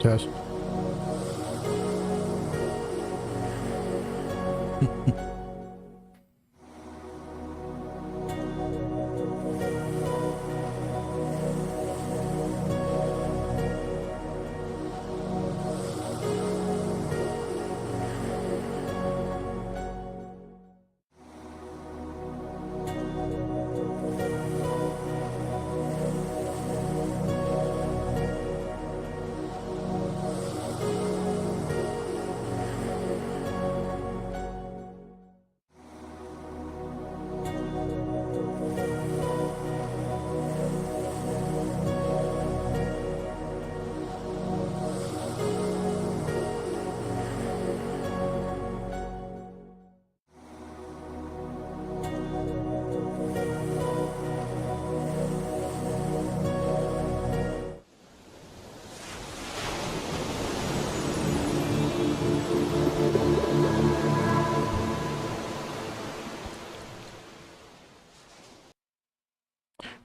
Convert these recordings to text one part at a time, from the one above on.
test.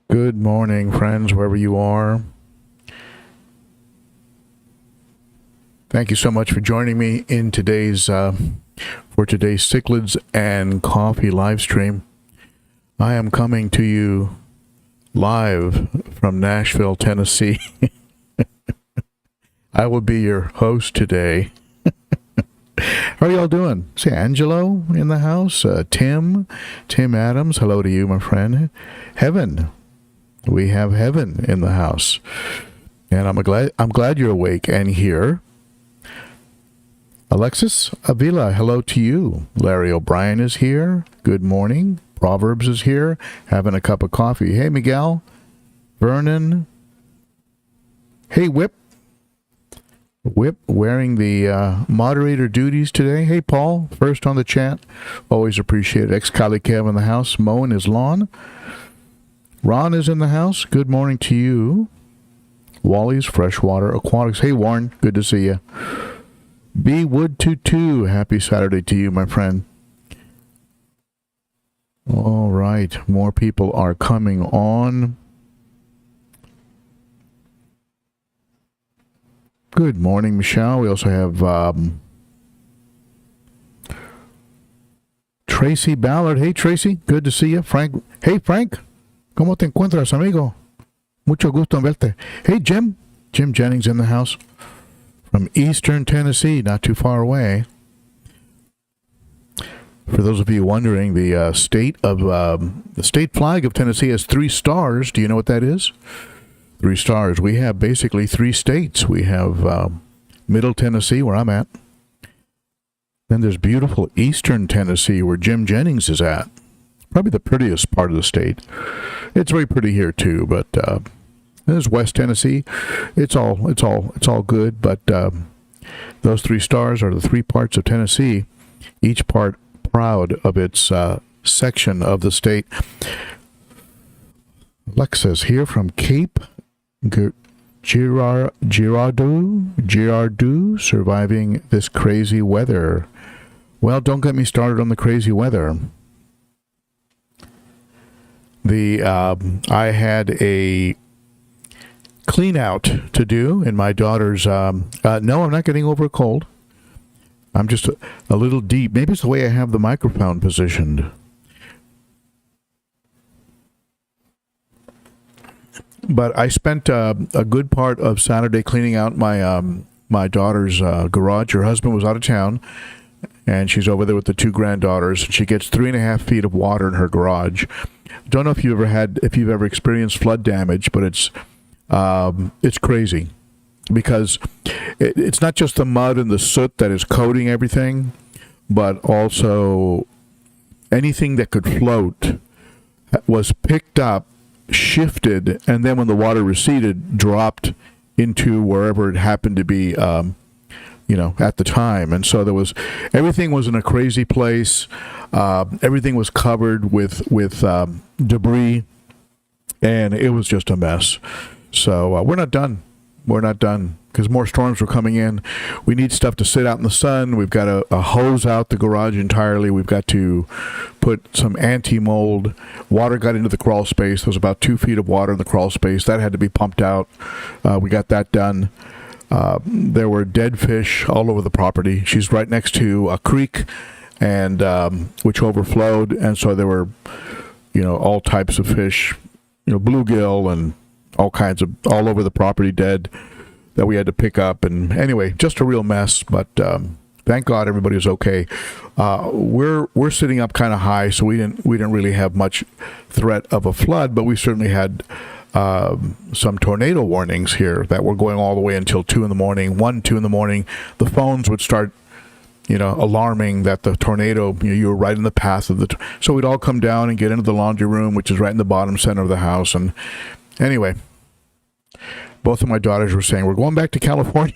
Good morning, friends, wherever you are. Thank you so much for joining me in today's Cichlids and Coffee live stream. I am coming to you live from Nashville, Tennessee. I will be your host today. How are y'all doing? See Angelo in the house. Tim Adams. Hello to you, my friend. Heaven. We have Heaven in the house, and I'm glad you're awake and here. Alexis Avila, hello to you. Larry O'Brien is here. Good morning. Proverbs is here, having a cup of coffee. Hey, Miguel. Vernon. Hey, Whip wearing the moderator duties today. Hey, Paul, first on the chat. Always appreciate it. Ex-Cali Kev in the house, mowing his lawn. Ron is in the house. Good morning to you. Wally's Freshwater Aquatics. Hey, Warren. Good to see you. B. Wood 22. Happy Saturday to you, my friend. All right. More people are coming on. Good morning, Michelle. We also have Tracy Ballard. Hey, Tracy. Good to see you. Frank. Hey, Frank. ¿Cómo te encuentras, amigo? Mucho gusto en verte. Hey, Jim. Jim Jennings in the house from Eastern Tennessee, not too far away. For those of you wondering, the state flag of Tennessee has 3 stars. Do you know what that is? 3 stars. We have basically 3 states. We have Middle Tennessee, where I'm at. Then there's beautiful Eastern Tennessee, where Jim Jennings is at. Probably the prettiest part of the state. It's very pretty here too, but there's West Tennessee. It's all good, but those 3 stars are the 3 parts of Tennessee, each part proud of its section of the state. Alexa's here from Cape Girardeau, surviving this crazy weather. Well, don't get me started on the crazy weather. I had a clean out to do in my daughter's, no, I'm not getting over a cold. I'm just a little deep. Maybe it's the way I have the microphone positioned. But I spent a good part of Saturday cleaning out my daughter's garage. Her husband was out of town, and she's over there with the 2 granddaughters. She gets 3.5 feet of water in her garage. Don't know if you've ever experienced flood damage, but it's crazy because it's not just the mud and the soot that is coating everything, but also anything that could float was picked up, shifted, and then when the water receded, dropped into wherever it happened to be, at the time. And so everything was in a crazy place. Everything was covered with debris, and it was just a mess. So we're not done. We're not done because more storms were coming in. We need stuff to sit out in the sun. We've got to hose out the garage entirely. We've got to put some anti-mold. Water got into the crawl space. There was about 2 feet of water in the crawl space. That had to be pumped out. We got that done. There were dead fish all over the property. She's right next to a creek, and which overflowed, and so there were, all types of fish, bluegill and all kinds of all over the property dead that we had to pick up. And anyway, just a real mess. But thank God everybody was okay. We're sitting up kind of high, so we didn't really have much threat of a flood, but we certainly had some tornado warnings here that were going all the way until 2 in the morning. 2 in the morning, the phones would start alarming that the tornado, you were right in the path of the so we'd all come down and get into the laundry room, which is right in the bottom center of the house. And anyway, both of my daughters were saying, we're going back to California.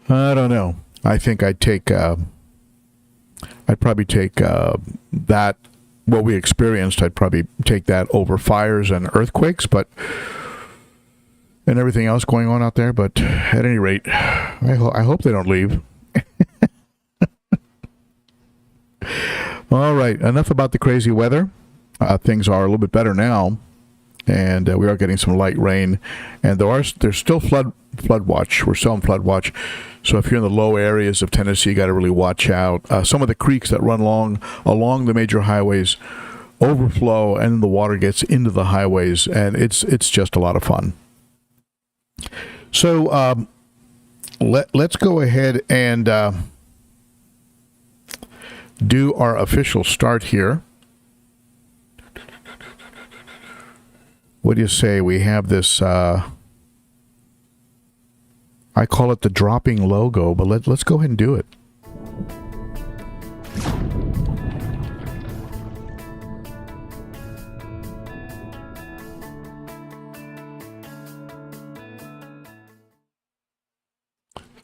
I don't know. I think I'd probably take that, what we experienced, I'd probably take that over fires and earthquakes, and everything else going on out there. But at any rate, I hope they don't leave. All right, enough about the crazy weather. Things are a little bit better now, and we are getting some light rain, and there's still flood watch. We're still in flood watch. So if you're in the low areas of Tennessee, you got to really watch out. Some of the creeks that run along the major highways overflow, and the water gets into the highways, and it's just a lot of fun. So let's go ahead and do our official start here. What do you say? We have this, I call it the dropping logo, but let's go ahead and do it.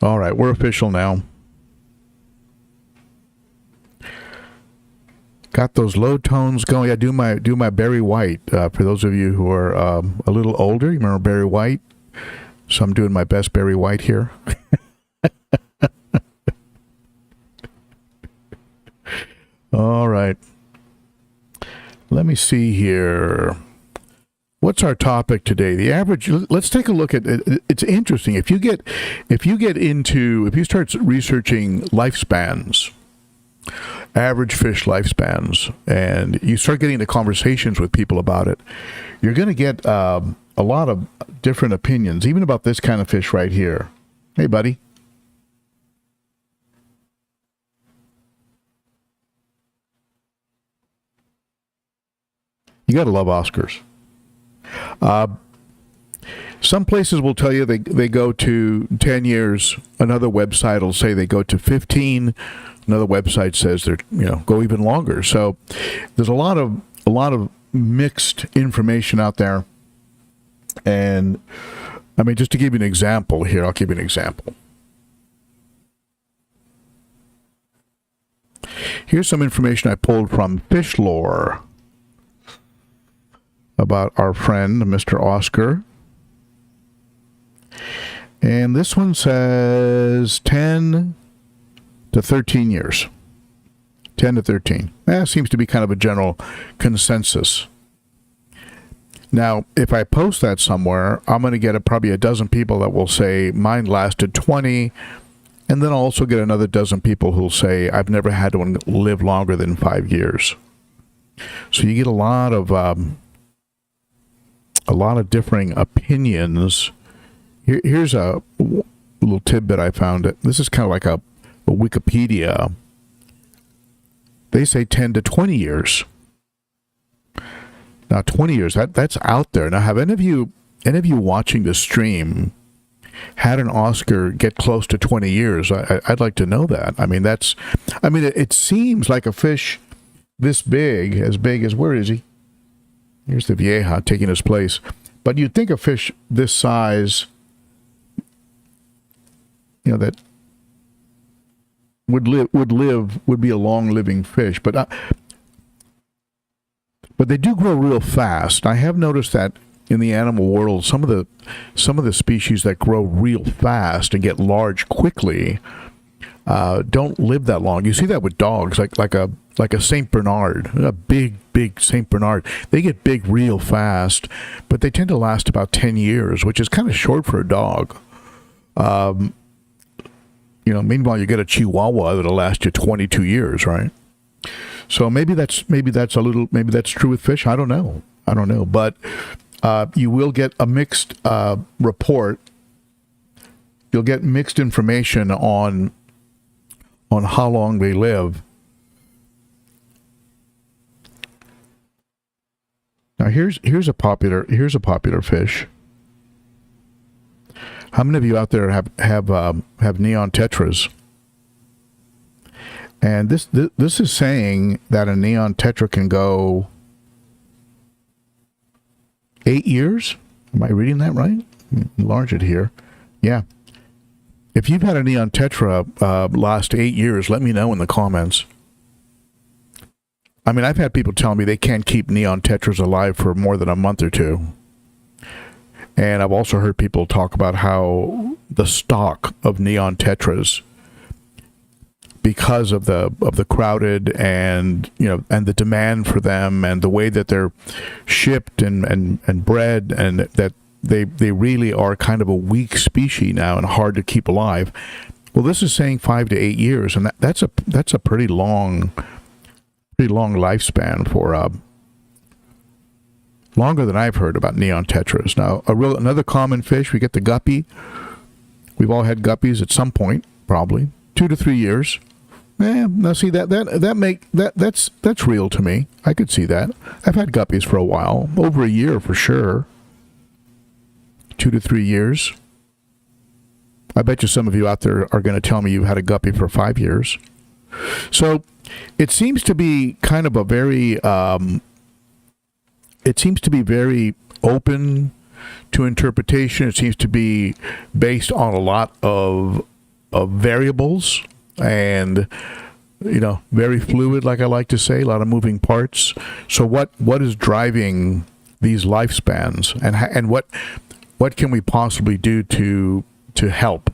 All right, we're official now. Got those low tones going. Yeah, do my Barry White. For those of you who are a little older, you remember Barry White? So I'm doing my best Barry White here. All right. Let me see here. What's our topic today? The average. Let's take a look at it. It's interesting. If you start researching lifespans, average fish lifespans, and you start getting into conversations with people about it, you're going to get a lot of different opinions, even about this kind of fish right here. Hey, buddy. You got to love Oscars. Some places will tell you they go to 10 years. Another website will say they go to 15. Another website says they're go even longer. So there's a lot of mixed information out there. And I mean, just to give you an example here, I'll give you an example. Here's some information I pulled from Fish Lore about our friend, Mr. Oscar. And this one says 10 to 13 years. 10 to 13. That seems to be kind of a general consensus. Now, if I post that somewhere, I'm going to get probably a dozen people that will say mine lasted 20, and then I'll also get another dozen people who'll say I've never had one live longer than 5 years. So you get a lot of differing opinions. Here's a little tidbit I found. This is kind of like a Wikipedia. They say 10 to 20 years. Now, 20 years, that's out there. Now, have any of you watching the stream had an Oscar get close to 20 years? I'd like to know that. I mean, it seems like a fish this big as, where is he? Here's the Vieja taking his place. But you'd think a fish this size, that would be a long-living fish. But they do grow real fast. I have noticed that in the animal world, some of the species that grow real fast and get large quickly don't live that long. You see that with dogs, like a like a Saint Bernard, a big Saint Bernard. They get big real fast, but they tend to last about 10 years, which is kind of short for a dog. Meanwhile, you get a Chihuahua that'll last you 22 years, right? So maybe that's true with fish. I don't know, but you will get a mixed report. You'll get mixed information on how long they live. Now here's a popular fish. How many of you out there have neon tetras? And this is saying that a neon tetra can go 8 years. Am I reading that right? Enlarge it here. Yeah. If you've had a neon tetra last 8 years, let me know in the comments. I mean, I've had people tell me they can't keep neon tetras alive for more than a month or two. And I've also heard people talk about how the stock of neon tetras, because of the crowded and the demand for them and the way that they're shipped and bred, and that they really are kind of a weak species now and hard to keep alive. Well, this is saying 5 to 8 years, and that's a pretty long lifespan for longer than I've heard about neon tetras. Now, another common fish, we get the guppy. We've all had guppies at some point, probably 2 to 3 years. Now see that's real to me. I could see that. I've had guppies for a while, over a year for sure. 2 to 3 years. I bet you some of you out there are going to tell me you've had a guppy for 5 years. So it seems to be kind of a very open to interpretation. It seems to be based on a lot of variables and very fluid, like I like to say, a lot of moving parts. So what is driving these lifespans, and what can we possibly do to help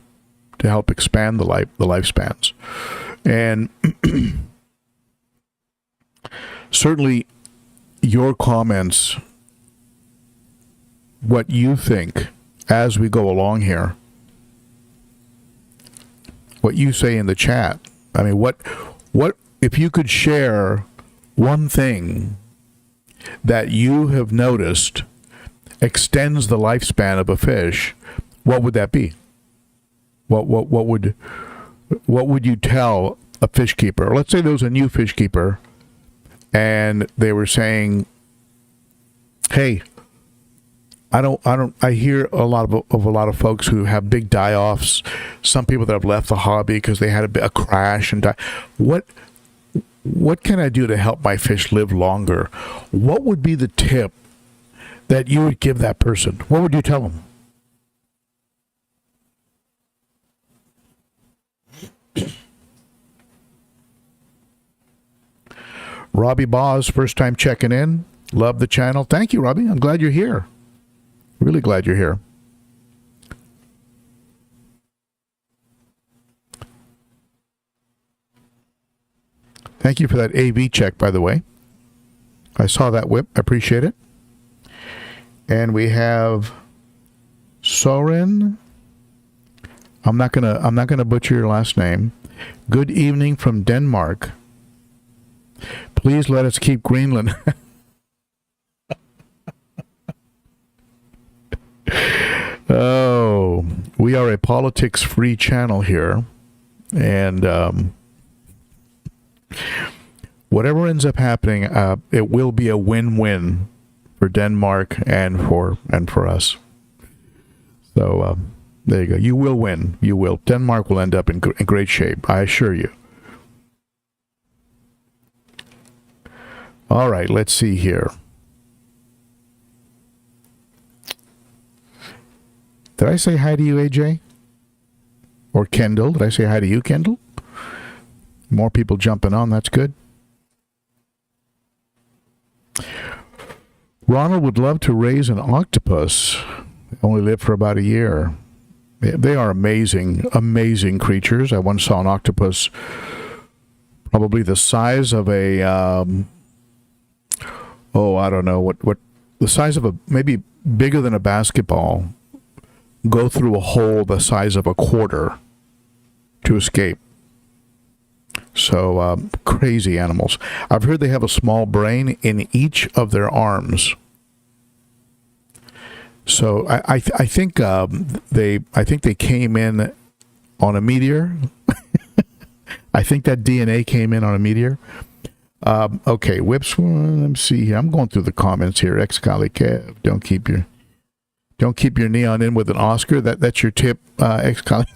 expand the lifespans? And certainly your comments, what you think as we go along here, what you say in the chat. I mean, what if you could share one thing that you have noticed extends the lifespan of a fish, what would that be? What would you tell a fish keeper? Let's say there was a new fish keeper and they were saying, hey, I hear a lot of folks who have big die-offs, some people that have left the hobby because they had a crash and die. What can I do to help my fish live longer? What would be the tip that you would give that person? What would you tell them? Robbie Boz, first time checking in. Love the channel. Thank you, Robbie. I'm glad you're here. Really glad you're here. Thank you for that AV check, by the way. I saw that whip. I appreciate it. And we have Soren. I'm not gonna butcher your last name. Good evening from Denmark. Please let us keep Greenland. Oh, we are a politics-free channel here, and whatever ends up happening, it will be a win-win for Denmark and for us. So there you go. You will win. You will. Denmark will end up in great shape. I assure you. All right. Let's see here. Did I say hi to you, AJ? Or Kendall? Did I say hi to you, Kendall? More people jumping on. That's good. Ronald would love to raise an octopus. They only live for about a year. They are amazing, amazing creatures. I once saw an octopus probably the size of a I don't know what the size of a, maybe bigger than a basketball, go through a hole the size of a quarter to escape. So crazy animals. I've heard they have a small brain in each of their arms. So I think they came in on a meteor. I think that DNA came in on a meteor. Okay, whips. Let me see here. I'm going through the comments here. Ex-colleague Kev, don't keep your neon in with an Oscar. That's your tip, ex-colleague.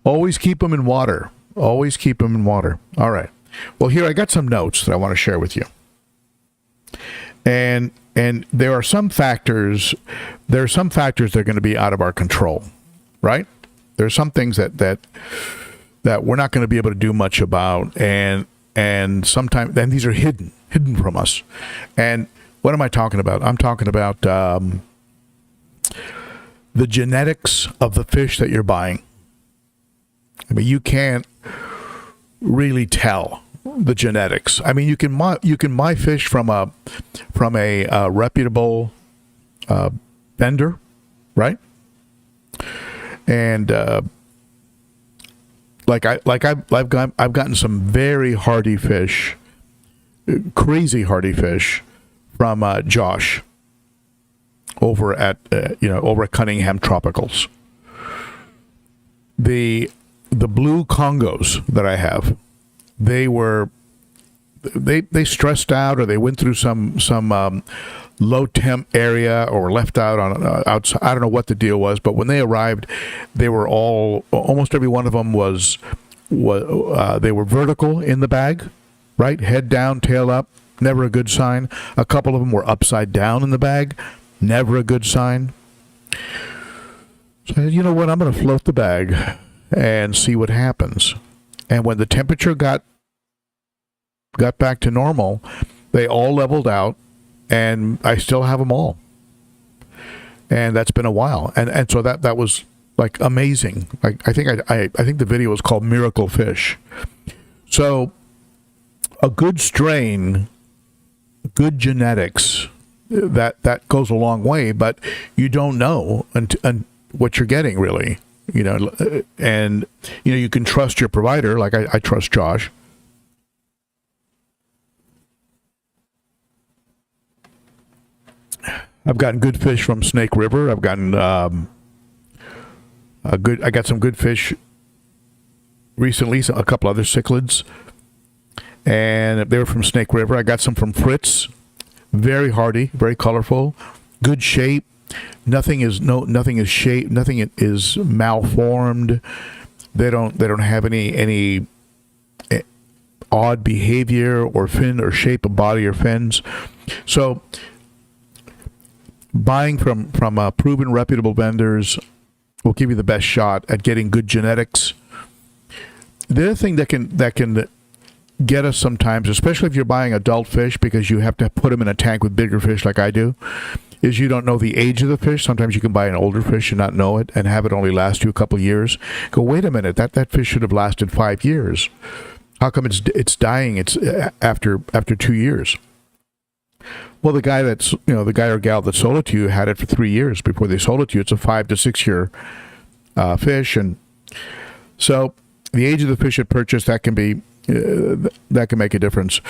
Always keep them in water. Always keep them in water. All right. Well, here I got some notes that I want to share with you. And there are some factors. There are some factors that are going to be out of our control, right? There are some things that we're not going to be able to do much about, and sometimes then these are hidden from us. And what am I talking about? I'm talking about the genetics of the fish that you're buying. I mean, you can't really tell the genetics. I mean, you can buy fish from a reputable vendor, right? And I've gotten some very hardy fish, crazy hardy fish from Josh over at Cunningham Tropicals. The blue Congos that I have, they stressed out, or they went through some low temp area, or left out on outside. I don't know what the deal was, but when they arrived, they were almost every one of them was they were vertical in the bag, right? Head down, tail up, never a good sign. A couple of them were upside down in the bag, never a good sign. So you know what? I'm going to float the bag and see what happens. And when the temperature got back to normal, they all leveled out, and I still have them all. And that's been a while. And so that was like amazing. Like I think the video was called Miracle Fish. So a good strain, good genetics, that goes a long way, but you don't know and what you're getting, really. And you can trust your provider. Like I trust Josh. I've gotten good fish from Snake River. I've gotten I got some good fish recently. A couple other cichlids, and they were from Snake River. I got some from Fritz. Very hardy, very colorful, good shape. Nothing is shaped. Nothing is malformed. They don't have any odd behavior or fin or shape of body or fins. So buying from proven, reputable vendors will give you the best shot at getting good genetics. The other thing that can get us sometimes, especially if you're buying adult fish, because you have to put them in a tank with bigger fish like I do, is you don't know the age of the fish. Sometimes you can buy an older fish and not know it, and have it only last you a couple of years. Go, wait a minute, that fish should have lasted 5 years. How come it's dying? It's after 2 years. Well, the guy or gal that sold it to you had it for 3 years before they sold it to you. It's a 5 to 6 year fish, and so the age of the fish at purchase, that can make a difference.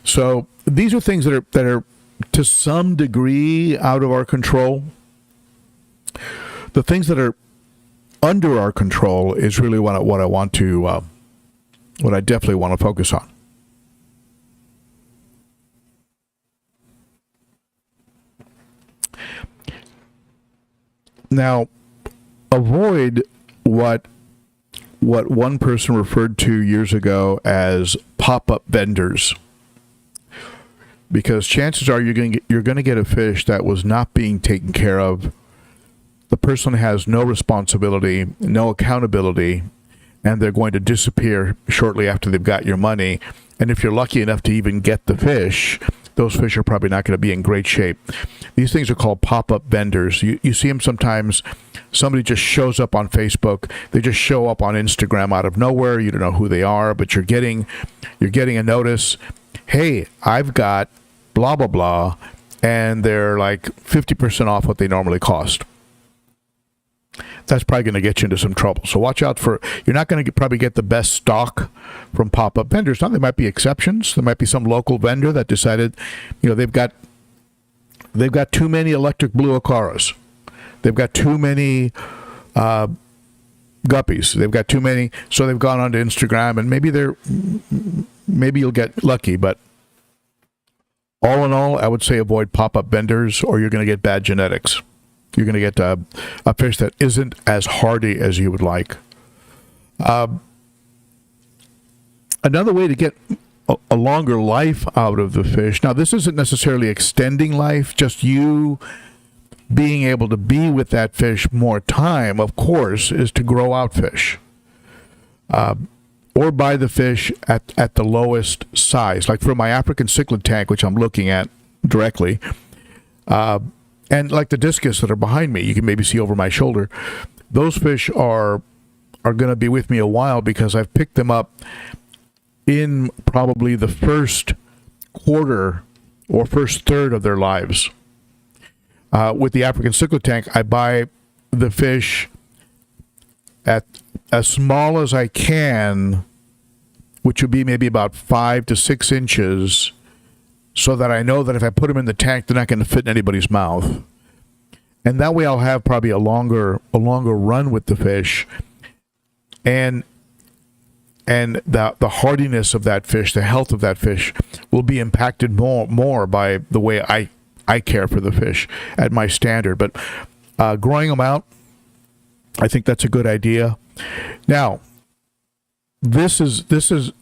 So these are things that are to some degree out of our control. The things that are under our control is really what I definitely want to focus on. Now, avoid what one person referred to years ago as pop-up vendors, because chances are you're going to get a fish that was not being taken care of. The person has no responsibility, no accountability, and they're going to disappear shortly after they've got your money. And if you're lucky enough to even get the fish, those fish are probably not going to be in great shape. These things are called pop-up vendors. You see them sometimes. Somebody just shows up on Facebook. They just show up on Instagram out of nowhere. You don't know who they are, but you're getting a notice. Hey, I've got blah, blah, blah, and they're like 50% off what they normally cost. That's probably going to get you into some trouble. So watch out for, you're not going to probably get the best stock from pop-up vendors. Now, there might be exceptions. There might be some local vendor that decided, they've got too many electric blue acaras. They've got too many guppies. They've got too many, so they've gone onto Instagram, and maybe you'll get lucky, but all in all, I would say avoid pop-up vendors, or you're going to get bad genetics. You're going to get a fish that isn't as hardy as you would like. Another way to get a longer life out of the fish. Now, this isn't necessarily extending life, just you being able to be with that fish more time, of course, is to grow out fish. Or buy the fish at the lowest size. Like for my African cichlid tank, which I'm looking at directly, and like the discus that are behind me, you can maybe see over my shoulder, those fish are going to be with me a while because I've picked them up in probably the first quarter or first third of their lives. With the African cichlid tank, I buy the fish at as small as I can, which would be maybe about 5 to 6 inches, so that I know that if I put them in the tank, they're not going to fit in anybody's mouth. And that way I'll have probably a longer run with the fish. And the hardiness of that fish, the health of that fish, will be impacted more by the way I care for the fish at my standard. But growing them out, I think that's a good idea. Now, this is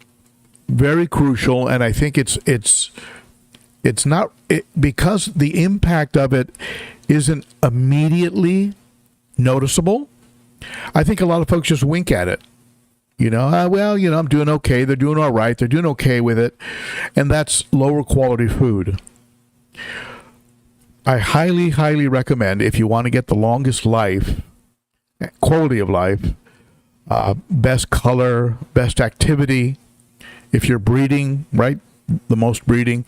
very crucial, and I think it's not because the impact of it isn't immediately noticeable. I think a lot of folks just wink at it. I'm doing okay. They're doing all right. They're doing okay with it, and that's lower quality food. I highly, highly recommend, if you want to get the longest life, quality of life, best color, best activity, if you're breeding, right, the most breeding,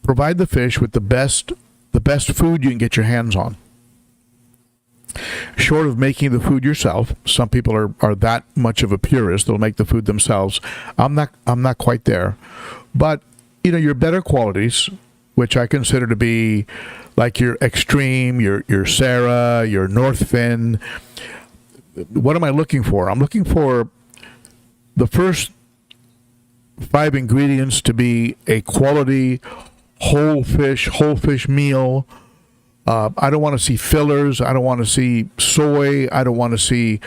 provide the fish with the best food you can get your hands on. Short of making the food yourself, some people are that much of a purist, they'll make the food themselves. I'm not quite there. But your better qualities, which I consider to be like your extreme, your Sarah, your North Fin. What am I looking for? I'm looking for the first 5 ingredients to be a quality whole fish meal. I don't want to see fillers. I don't want to see soy. I don't want to see...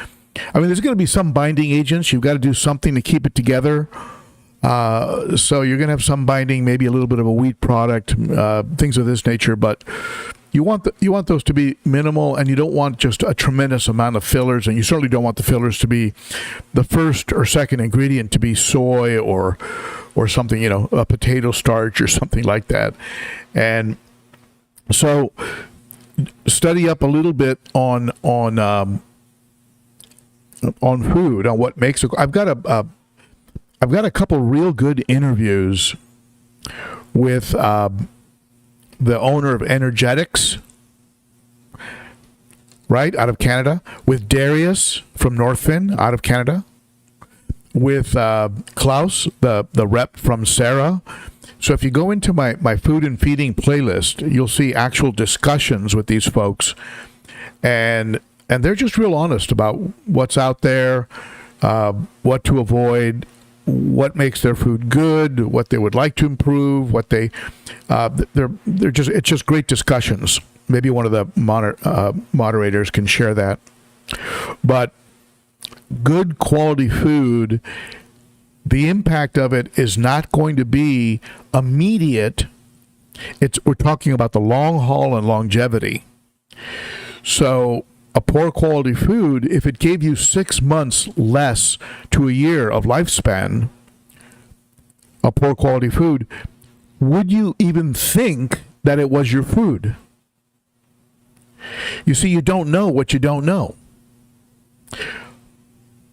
there's going to be some binding agents. You've got to do something to keep it together. So you're going to have some binding, maybe a little bit of a wheat product, things of this nature. But you want those to be minimal, and you don't want just a tremendous amount of fillers. And you certainly don't want the fillers to be the first or second ingredient to be soy or something, a potato starch or something like that. And so study up a little bit on food, on what makes it. I've got a couple real good interviews with the owner of Energetics, right, out of Canada, with Darius from Northfin out of Canada, with Klaus, the rep from Sarah. So if you go into my food and feeding playlist, you'll see actual discussions with these folks, and they're just real honest about what's out there, what to avoid, what makes their food good, what they would like to improve, what they're just, it's just great discussions. Maybe one of the moderators can share that. But good quality food, the impact of it is not going to be immediate. We're talking about the long haul and longevity. So a poor quality food, if it gave you 6 months less to a year of lifespan, a poor quality food would you even think that it was your food? You see, you don't know what you don't know.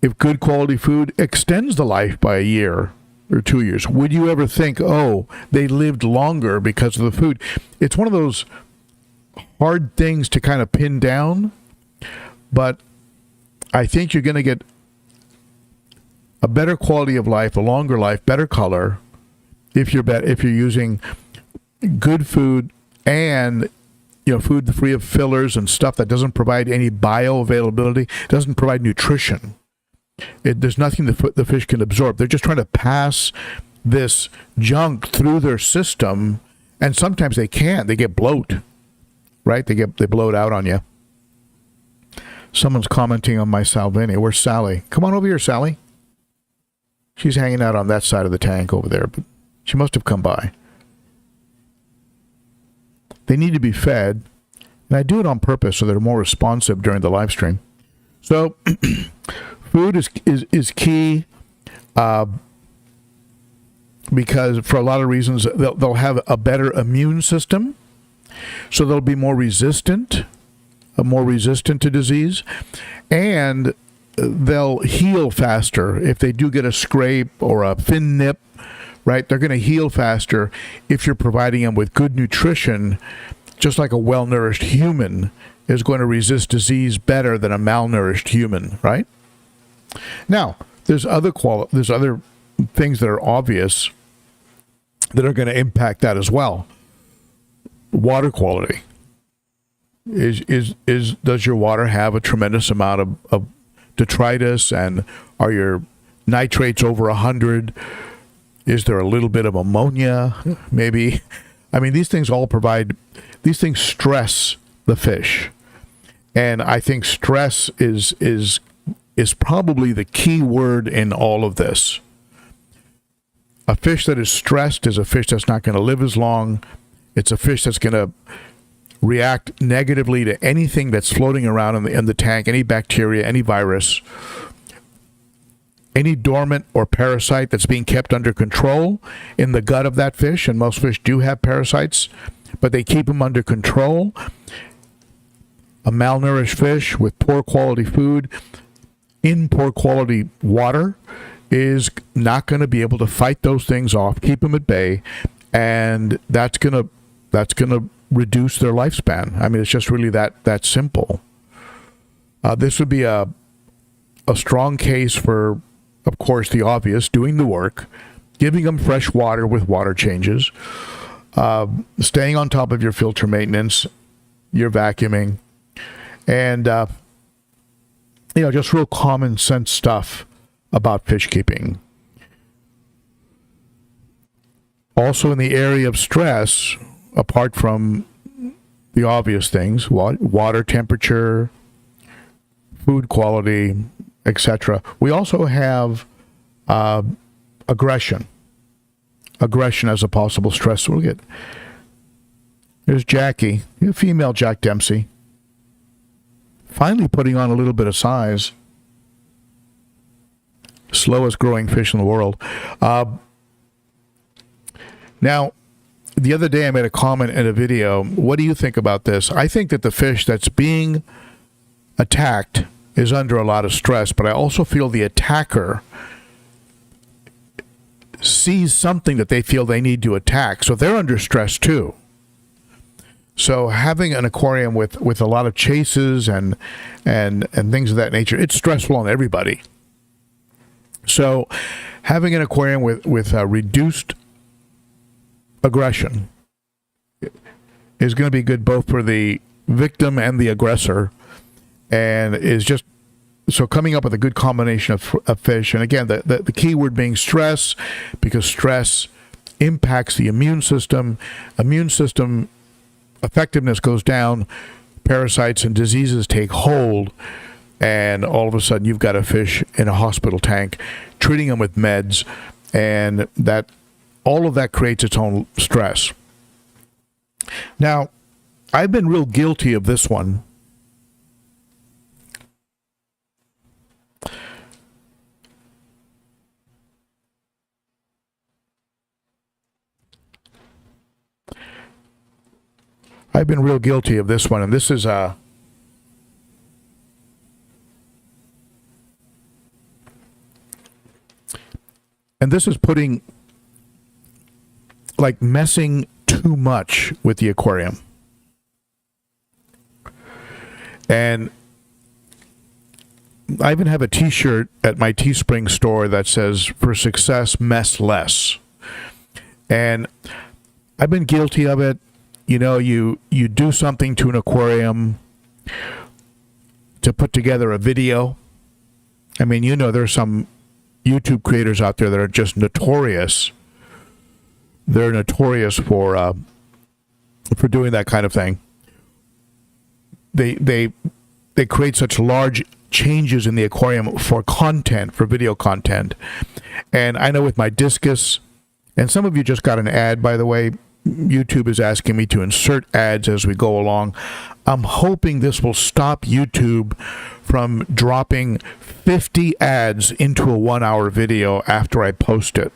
If good quality food extends the life by a year or 2 years, would you ever think, oh, they lived longer because of the food? It's one of those hard things to kind of pin down, but I think you're going to get a better quality of life, a longer life, better color if you're using good food and food free of fillers and stuff that doesn't provide any bioavailability, doesn't provide nutrition. There's nothing the fish can absorb. They're just trying to pass this junk through their system, and sometimes they can't. They get bloat, right? They bloat out on you. Someone's commenting on my Salvini. Where's Sally? Come on over here, Sally. She's hanging out on that side of the tank over there, but she must have come by. They need to be fed, and I do it on purpose so they're more responsive during the live stream. So, food is key because for a lot of reasons they'll have a better immune system, so they'll be more resistant to disease, and they'll heal faster if they do get a scrape or a fin nip. Right? They're going to heal faster if you're providing them with good nutrition, just like a well-nourished human is going to resist disease better than a malnourished human, right? Now, there's other things that are obvious that are going to impact that as well. Water quality. Does your water have a tremendous amount of detritus, and are your nitrates over 100? Is there a little bit of ammonia? Maybe. I mean, these things stress the fish. And I think stress is probably the key word in all of this. A fish that is stressed is a fish that's not going to live as long. It's a fish that's going to react negatively to anything that's floating around in the tank, any bacteria, any virus. Any dormant or parasite that's being kept under control in the gut of that fish, and most fish do have parasites, but they keep them under control. A malnourished fish with poor quality food in poor quality water is not going to be able to fight those things off, keep them at bay, and that's going to reduce their lifespan. I mean, it's just really that simple. This would be a strong case for, of course, the obvious, doing the work, giving them fresh water with water changes, staying on top of your filter maintenance, your vacuuming, and, just real common sense stuff about fish keeping. Also in the area of stress, apart from the obvious things, water temperature, food quality, etc. We also have aggression. Aggression as a possible stress. We'll get. There's Jackie, female Jack Dempsey. Finally putting on a little bit of size. Slowest growing fish in the world. Now, the other day I made a comment in a video. What do you think about this? I think that the fish that's being attacked is under a lot of stress, but I also feel the attacker sees something that they feel they need to attack, so they're under stress too. So having an aquarium with a lot of chases and things of that nature, it's stressful on everybody. So having an aquarium with reduced aggression is going to be good both for the victim and the aggressor, and is just so coming up with a good combination of fish. And again, the key word being stress, because stress impacts the immune system. Immune system effectiveness goes down, parasites and diseases take hold, and all of a sudden you've got a fish in a hospital tank, treating them with meds, and that all of that creates its own stress. Now, I've been real guilty of this one. I've been real guilty of this one, and this is putting, like, messing too much with the aquarium. And I even have a t-shirt at my Teespring store that says, "For success, mess less." And I've been guilty of it. You know, you do something to an aquarium to put together a video. I mean, you know, there's some YouTube creators out there that are just notorious. They're notorious for doing that kind of thing. They create such large changes in the aquarium for content, for video content. And I know with my discus, and some of you just got an ad, by the way. YouTube is asking me to insert ads as we go along. I'm hoping this will stop YouTube from dropping 50 ads into a 1-hour video after I post it.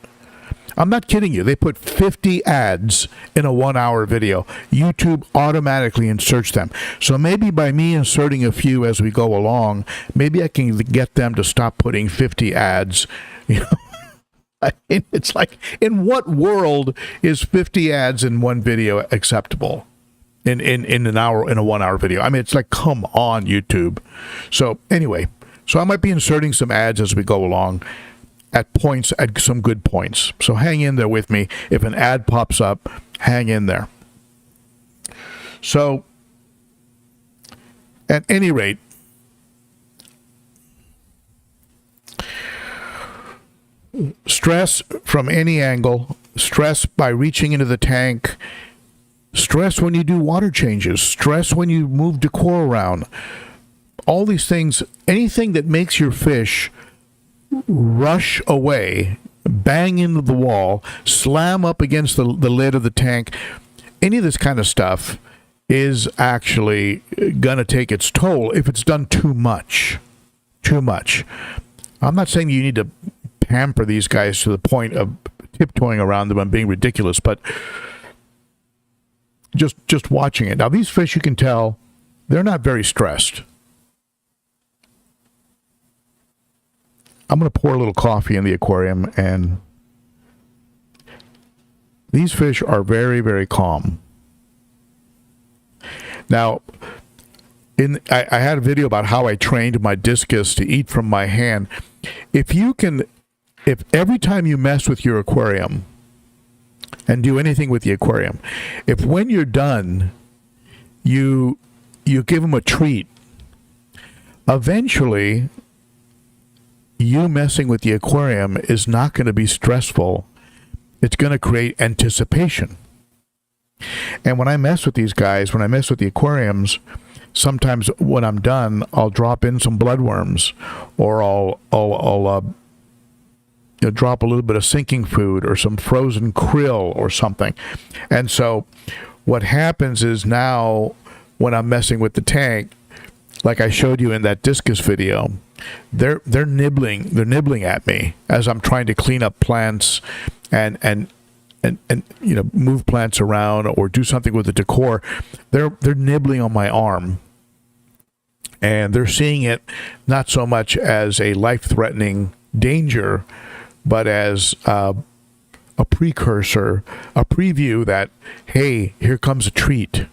I'm not kidding you. They put 50 ads in a 1-hour video. YouTube automatically inserts them. So maybe by me inserting a few as we go along, maybe I can get them to stop putting 50 ads. You know, I mean, it's like, in what world is 50 ads in one video acceptable? In an hour, in a 1-hour video. I mean, it's like, come on, YouTube. So anyway, so I might be inserting some ads as we go along at some good points. So hang in there with me. If an ad pops up, hang in there. So at any rate, stress from any angle, stress by reaching into the tank, stress when you do water changes, stress when you move decor around, all these things, anything that makes your fish rush away, bang into the wall, slam up against the lid of the tank, any of this kind of stuff is actually going to take its toll if it's done too much. Too much. I'm not saying you need to pamper these guys to the point of tiptoeing around them and being ridiculous, but just watching it. Now, these fish, you can tell, they're not very stressed. I'm going to pour a little coffee in the aquarium, and these fish are very, very calm. Now, I had a video about how I trained my discus to eat from my hand. If every time you mess with your aquarium and do anything with the aquarium, if when you're done, you give them a treat, eventually you messing with the aquarium is not going to be stressful. It's going to create anticipation. And when I mess with these guys, when I mess with the aquariums, sometimes when I'm done, I'll drop in some bloodworms, or I'll drop a little bit of sinking food or some frozen krill or something. And so what happens is, now when I'm messing with the tank, like I showed you in that discus video, they're nibbling at me as I'm trying to clean up plants and move plants around or do something with the decor. They're nibbling on my arm, and they're seeing it not so much as a life-threatening danger, but as a precursor, a preview that, hey, here comes a treat.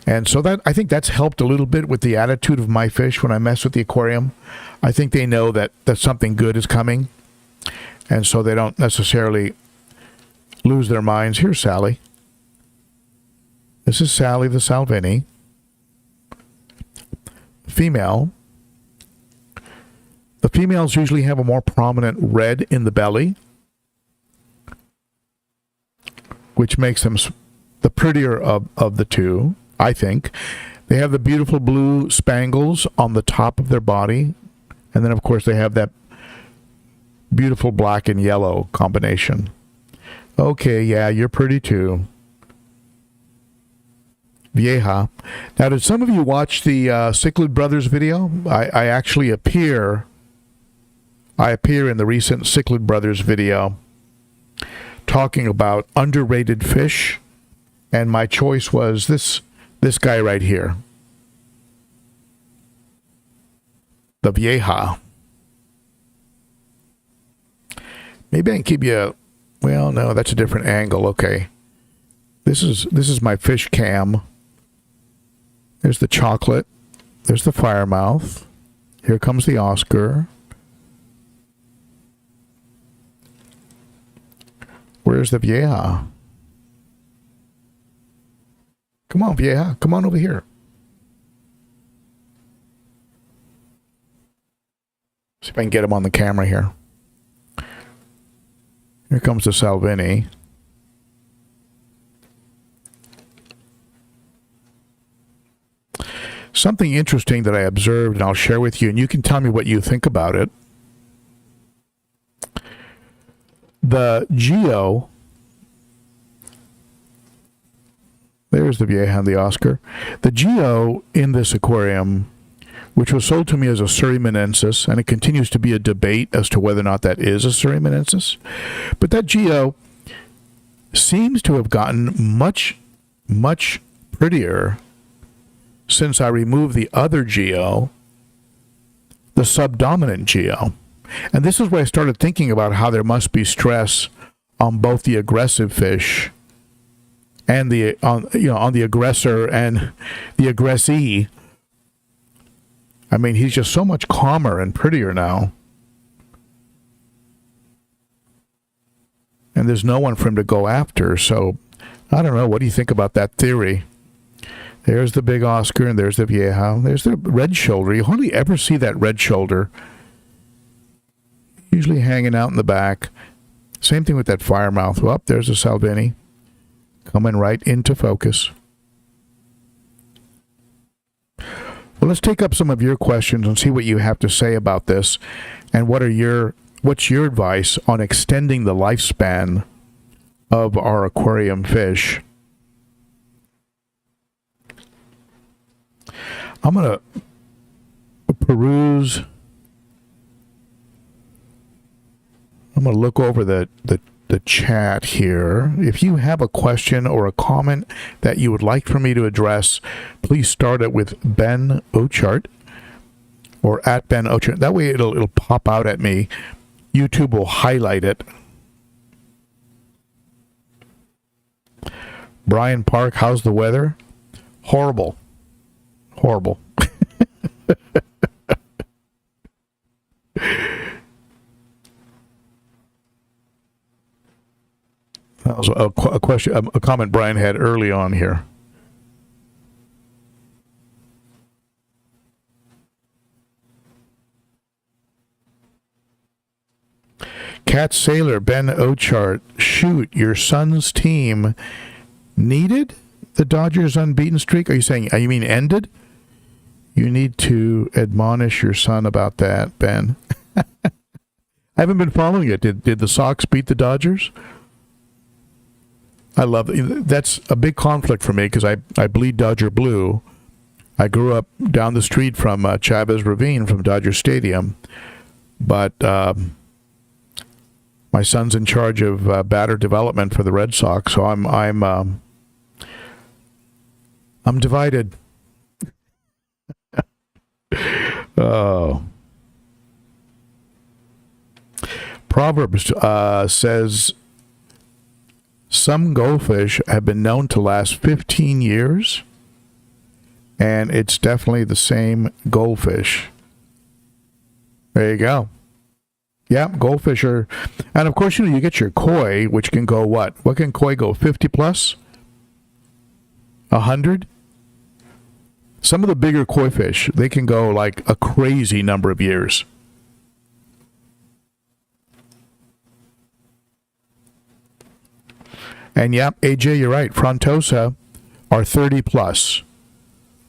And so that, I think that's helped a little bit with the attitude of my fish when I mess with the aquarium. I think they know that something good is coming, and so they don't necessarily lose their minds. Here's Sally. This is Sally the Salvini, female. The females usually have a more prominent red in the belly, which makes them the prettier of the two, I think. They have the beautiful blue spangles on the top of their body, and then of course they have that beautiful black and yellow combination. Okay, yeah, you're pretty too. Vieja. Now, did some of you watch the Cichlid Brothers video? I actually appear in the recent Cichlid Brothers video talking about underrated fish, and my choice was this. This guy right here. The vieja. Maybe I can keep you. Well, no, that's a different angle. Okay. This is my fish cam. There's the chocolate. There's the firemouth. Here comes the Oscar. Where's the vieja? Come on, vieja. Come on over here. See if I can get him on the camera here. Here comes the Salvini. Something interesting that I observed, and I'll share with you, and you can tell me what you think about it. The Geo, there's the vieja and the Oscar. The Geo in this aquarium, which was sold to me as a Surreymanensis, and it continues to be a debate as to whether or not that is a Surreymanensis. But that Geo seems to have gotten much, much prettier since I removed the other Geo, the subdominant Geo. And this is where I started thinking about how there must be stress on both the aggressive fish and on the aggressor and the aggressee. I mean, he's just so much calmer and prettier now. And there's no one for him to go after. So, I don't know. What do you think about that theory? There's the big Oscar, and there's the vieja. There's the red shoulder. You hardly ever see that red shoulder. Usually hanging out in the back. Same thing with that firemouth. Well, there's the Salvini. Coming right into focus. Well, let's take up some of your questions and see what you have to say about this, and what's your advice on extending the lifespan of our aquarium fish. I'm going to peruse. I'm going to look over the chat here. If you have a question or a comment that you would like for me to address, please start it with Ben Ochart or at ben.o.cichlid. That way it'll pop out at me. YouTube will highlight it. Brian Park, how's the weather? Horrible. Horrible. That was a question, a comment Brian had early on here. Cat Sailor, Ben Ochart, shoot, your son's team needed the Dodgers' unbeaten streak? Are you saying, you mean ended? You need to admonish your son about that, Ben. I haven't been following it. Did the Sox beat the Dodgers? I love it. That's a big conflict for me because I bleed Dodger blue. I grew up down the street from Chavez Ravine from Dodger Stadium, but my son's in charge of batter development for the Red Sox, so I'm divided. Oh. Proverbs says some goldfish have been known to last 15 years, and it's definitely the same goldfish. There you go. Yeah, goldfish are, and of course, you get your koi, which can go what? What can koi go? 50 plus? 100? Some of the bigger koi fish, they can go like a crazy number of years. And yeah, AJ, you're right. Frontosa are 30 plus.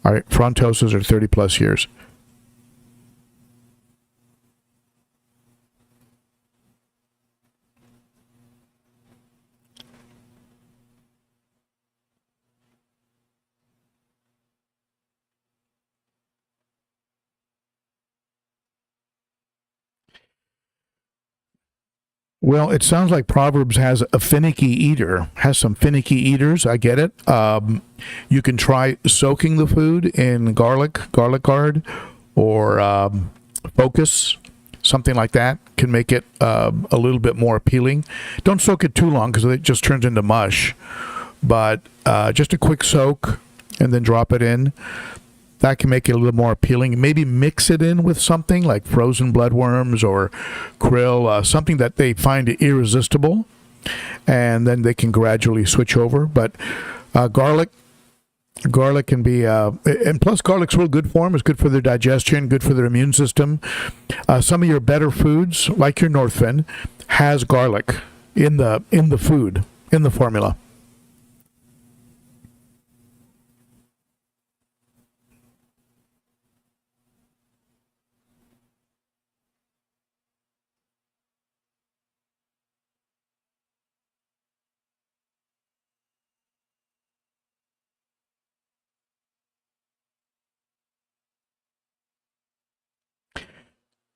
All right, Frontosas are 30 plus years. Well, it sounds like Proverbs has a finicky eater, has some finicky eaters. I get it. You can try soaking the food in garlic lard, or focus, something like that can make it a little bit more appealing. Don't soak it too long because it just turns into mush. But just a quick soak and then drop it in. That can make it a little more appealing. Maybe mix it in with something like frozen bloodworms or krill, something that they find irresistible, and then they can gradually switch over. But garlic can be, and plus garlic's real good for them. It's good for their digestion, good for their immune system. Some of your better foods, like your Northfin, has garlic in the food, in the formula.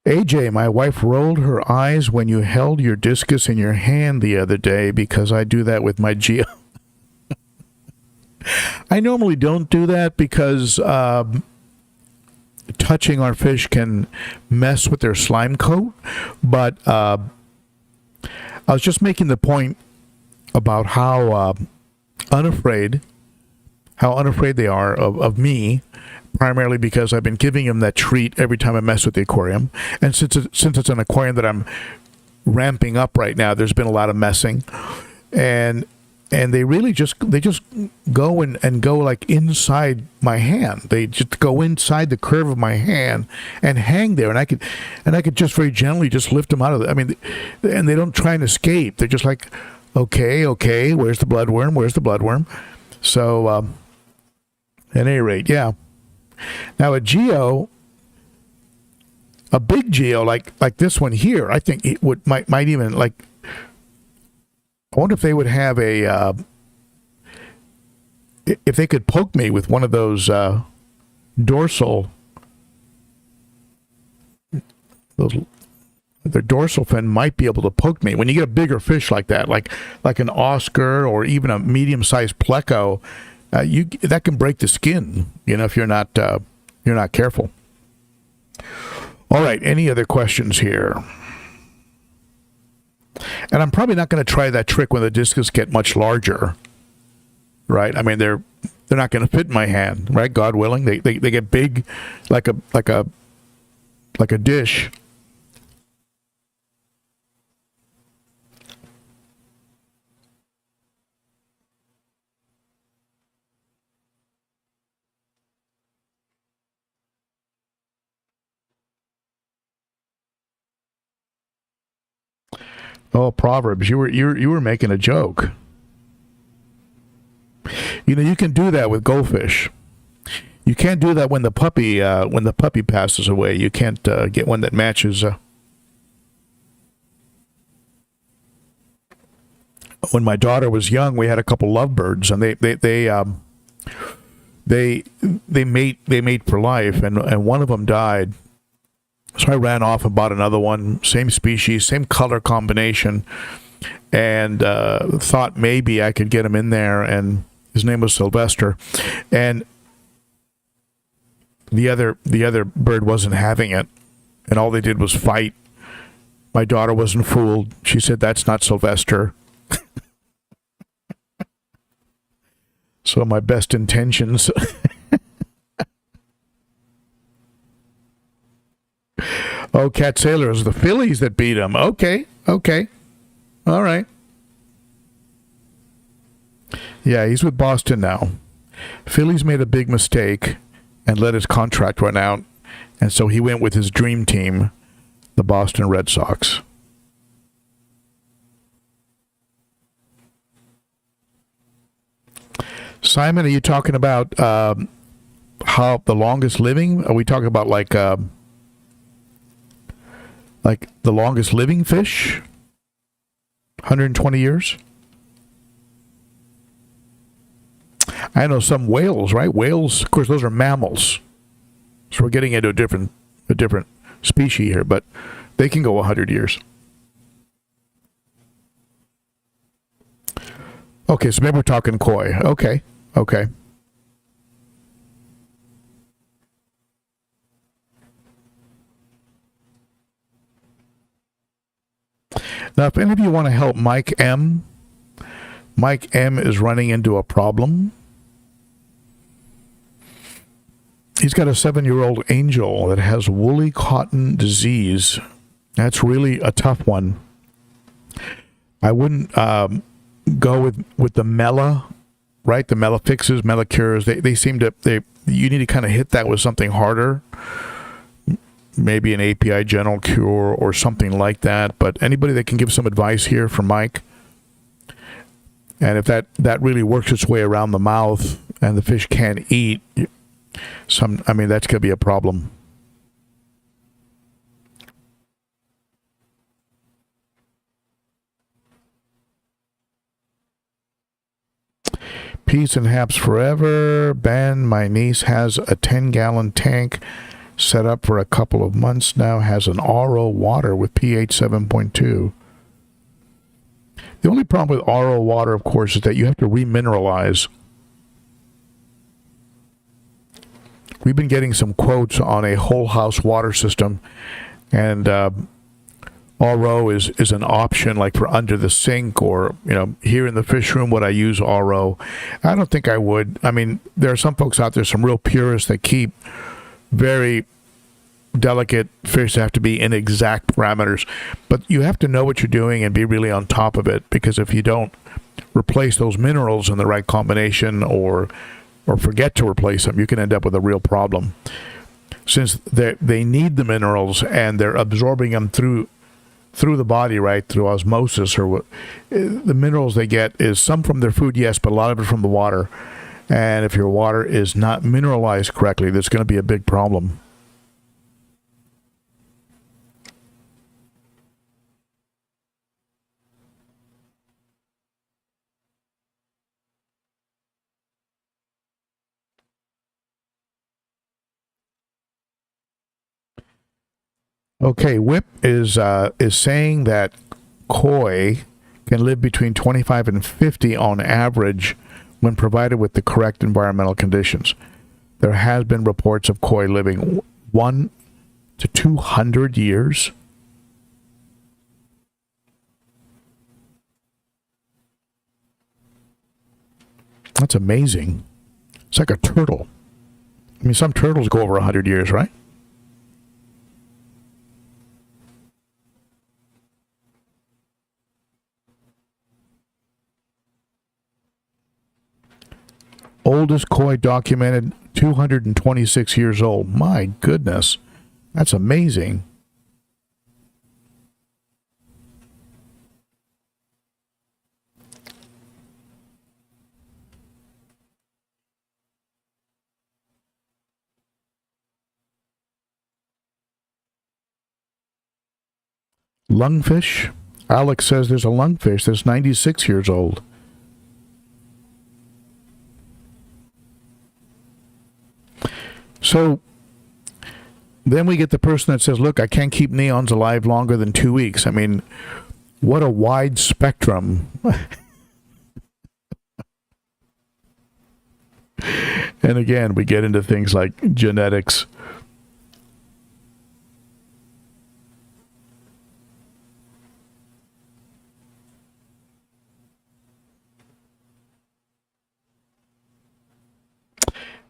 AJ, my wife rolled her eyes when you held your discus in your hand the other day because I do that with my Geo. I normally don't do that because touching our fish can mess with their slime coat. But I was just making the point about how unafraid they are of me, primarily because I've been giving them that treat every time I mess with the aquarium. And since it's an aquarium that I'm ramping up right now, there's been a lot of messing. And they really just go and go like inside my hand. They just go inside the curve of my hand and hang there. And I could just very gently just lift them out of it. I mean, and they don't try and escape. They're just like, okay, where's the bloodworm? Where's the bloodworm? So, at any rate, yeah. Now a big geo like this one here, I think it might even like. I wonder if they would have if they could poke me with one of those dorsal. Their dorsal fin might be able to poke me. When you get a bigger fish like that, like an Oscar or even a medium-sized pleco, that can break the skin, if you're not careful. All right, any other questions here? And I'm probably not going to try that trick when the discus get much larger, right? I mean, they're not going to fit in my hand, right? God willing, they get big, like a dish. Oh, Proverbs! You were making a joke. You can do that with goldfish. You can't do that when the puppy passes away. You can't get one that matches. When my daughter was young, we had a couple lovebirds, and they mate for life, and one of them died. So I ran off and bought another one, same species, same color combination, and thought maybe I could get him in there. And his name was Sylvester, and the other bird wasn't having it, and all they did was fight. My daughter wasn't fooled. She said, "That's not Sylvester." So my best intentions. Oh, Cat Sailor, it was the Phillies that beat him. Okay. All right. Yeah, he's with Boston now. Phillies made a big mistake and let his contract run out, and so he went with his dream team, the Boston Red Sox. Simon, are you talking about how the longest living? Are we talking about like the longest living fish? 120 years? I know some whales, right? Whales, of course, those are mammals. So we're getting into a different species here, but they can go 100 years. Okay, so maybe we're talking koi. Okay, okay. Now, if any of you want to help Mike M is running into a problem. He's got a 7-year-old angel that has woolly cotton disease. That's really a tough one. I wouldn't go with the Mela, right? The Mela fixes, Mela cures. They seem to, you need to kind of hit that with something harder. Maybe an API General Cure or something like that. But anybody that can give some advice here for Mike. And if that really works its way around the mouth and the fish can't eat, that's going to be a problem. Peace and haps forever. Ben, my niece has a 10-gallon tank set up for a couple of months now, has an RO water with pH 7.2. The only problem with RO water, of course, is that you have to remineralize. We've been getting some quotes on a whole house water system, and RO is an option, like for under the sink, or here in the fish room would I use RO? I don't think I would. I mean, there are some folks out there, some real purists that keep very delicate fish that have to be in exact parameters, but you have to know what you're doing and be really on top of it, because if you don't replace those minerals in the right combination, or forget to replace them, you can end up with a real problem. Since they need the minerals and they're absorbing them through the body, right, through osmosis, or the minerals they get is some from their food, yes, but a lot of it from the water. And if your water is not mineralized correctly, there's going to be a big problem. Okay, Whip is saying that koi can live between 25 and 50 on average when provided with the correct environmental conditions. There has been reports of koi living 1 to 200 years. That's amazing. It's like a turtle. I mean, some turtles go over 100 years, right? Oldest koi documented, 226 years old. My goodness. That's amazing. Lungfish. Alex says there's a lungfish that's 96 years old. So then we get the person that says, look, I can't keep neons alive longer than 2 weeks. I mean, what a wide spectrum. And again, we get into things like genetics.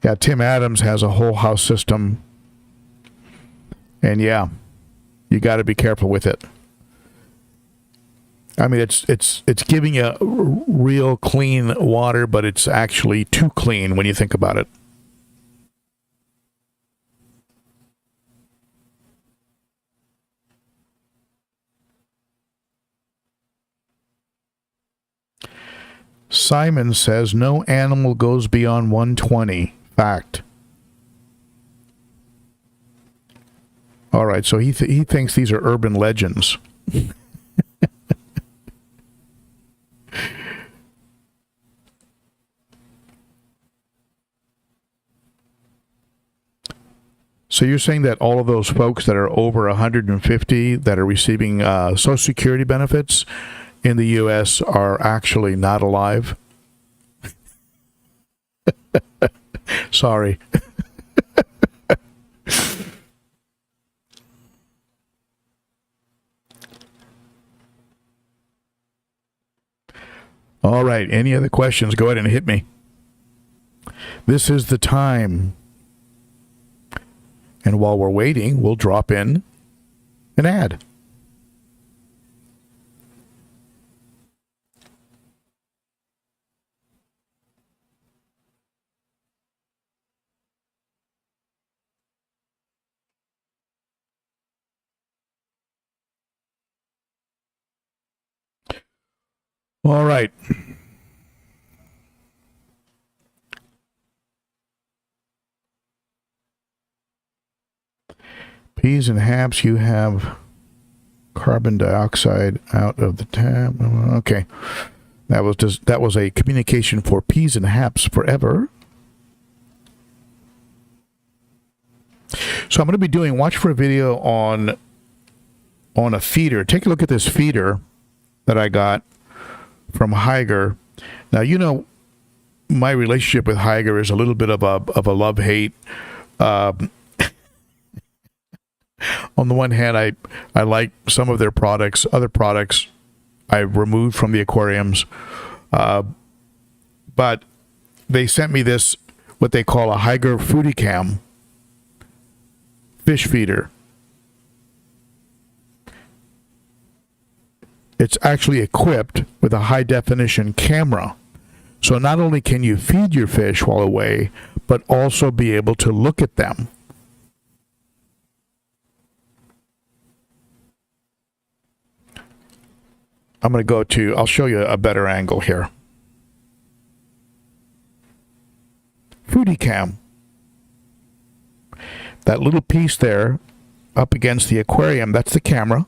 Yeah, Tim Adams has a whole house system. And yeah, you got to be careful with it. I mean, it's giving you real clean water, but it's actually too clean when you think about it. Simon says no animal goes beyond 120. Fact. All right, so he thinks these are urban legends. So you're saying that all of those folks that are over 150 that are receiving Social Security benefits in the U.S. are actually not alive? Sorry. All right. Any other questions? Go ahead and hit me. This is the time. And while we're waiting, we'll drop in an ad. All right. Peas and haps, you have carbon dioxide out of the tap. Okay. That was a communication for peas and haps forever. So I'm going to be doing, watch for a video on a feeder. Take a look at this feeder that I got from Higer. Now, you know, my relationship with Higer is a little bit of a love-hate. On the one hand, I like some of their products. Other products I removed from the aquariums. But they sent me this, what they call a Higer Foodie Cam fish feeder. It's actually equipped with a high-definition camera. So not only can you feed your fish while away, but also be able to look at them. I'm going to go to, I'll show you a better angle here. Foodie Cam. That little piece there up against the aquarium, that's the camera.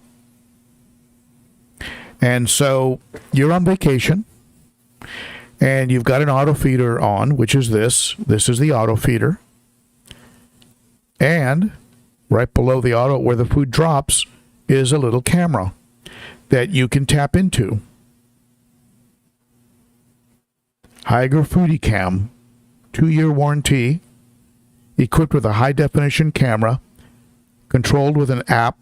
And so you're on vacation and you've got an auto feeder on, which is this. This is the auto feeder. And right below the auto, where the food drops, is a little camera that you can tap into. Higer Foodie Cam, 2-year warranty, equipped with a high-definition camera, controlled with an app,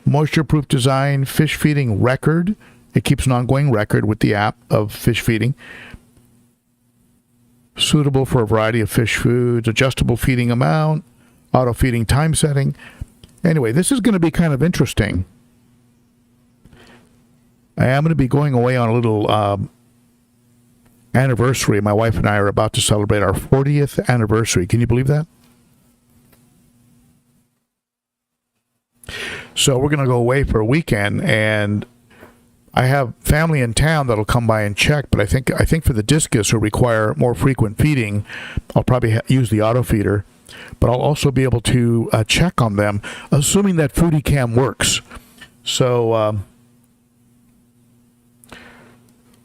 moisture-proof design, fish feeding record. It keeps an ongoing record with the app of fish feeding. Suitable for a variety of fish foods, adjustable feeding amount, auto feeding time setting. Anyway, this is going to be kind of interesting. I am going to be going away on a little anniversary. My wife and I are about to celebrate our 40th anniversary. Can you believe that? So we're going to go away for a weekend, and I have family in town that'll come by and check, but I think for the discus who require more frequent feeding, I'll probably use the auto feeder, but I'll also be able to check on them, assuming that Foodie Cam works. So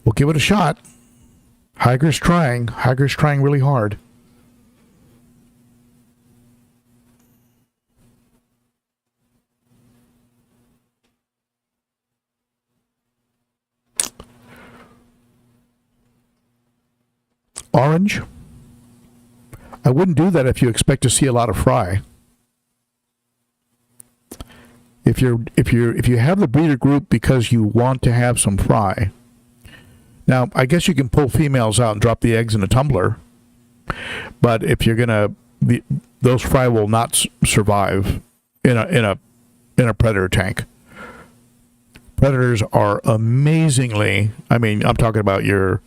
we'll give it a shot. Higer's trying really hard. Orange. I wouldn't do that if you expect to see a lot of fry. If you have the breeder group because you want to have some fry. Now, I guess you can pull females out and drop the eggs in a tumbler, but if you're gonna, those fry will not survive in a predator tank. Predators are amazingly, I mean, I'm talking about your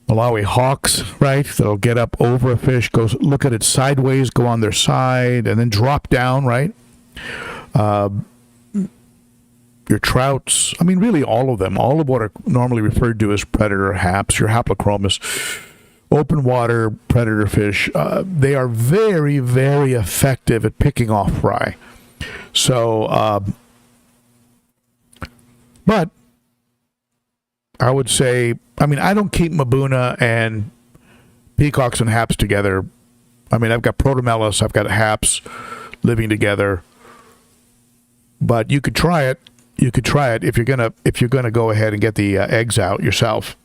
Malawi hawks, right? That'll get up over a fish, go look at it sideways, go on their side, and then drop down, right? Your trouts, I mean, really all of them, all of what are normally referred to as predator haps, your haplochromis, open water predator fish, they are very, very effective at picking off fry. So, but I would say, I mean, I don't keep Mabuna and peacocks and haps together. I mean, I've got Protomelis, I've got haps living together. But you could try it. You could try it if you're gonna go ahead and get the eggs out yourself.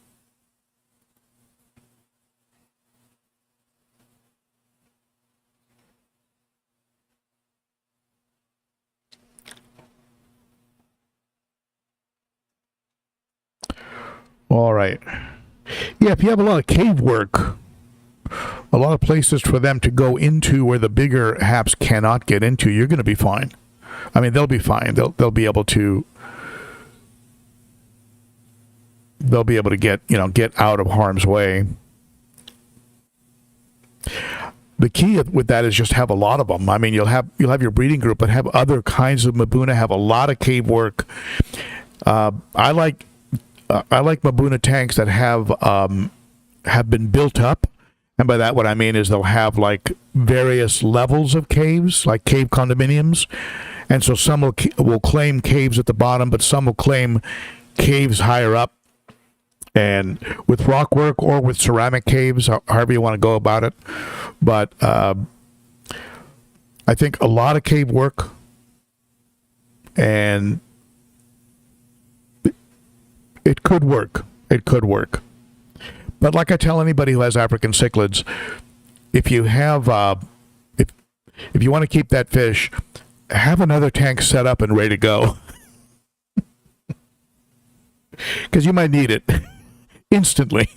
All right. Yeah, if you have a lot of cave work, a lot of places for them to go into where the bigger haps cannot get into, you're going to be fine. I mean, they'll be fine. They'll be able to get out of harm's way. The key with that is just have a lot of them. I mean, you'll have your breeding group, but have other kinds of Mbuna, have a lot of cave work. I like Mbuna tanks that have been built up, and by that what I mean is they'll have like various levels of caves, like cave condominiums, and so some will claim caves at the bottom, but some will claim caves higher up. And with rock work or with ceramic caves, however you want to go about it. But I think a lot of cave work, and it could work. It could work. But like I tell anybody who has African cichlids, if you have, if you want to keep that fish, have another tank set up and ready to go. Because you might need it. Instantly.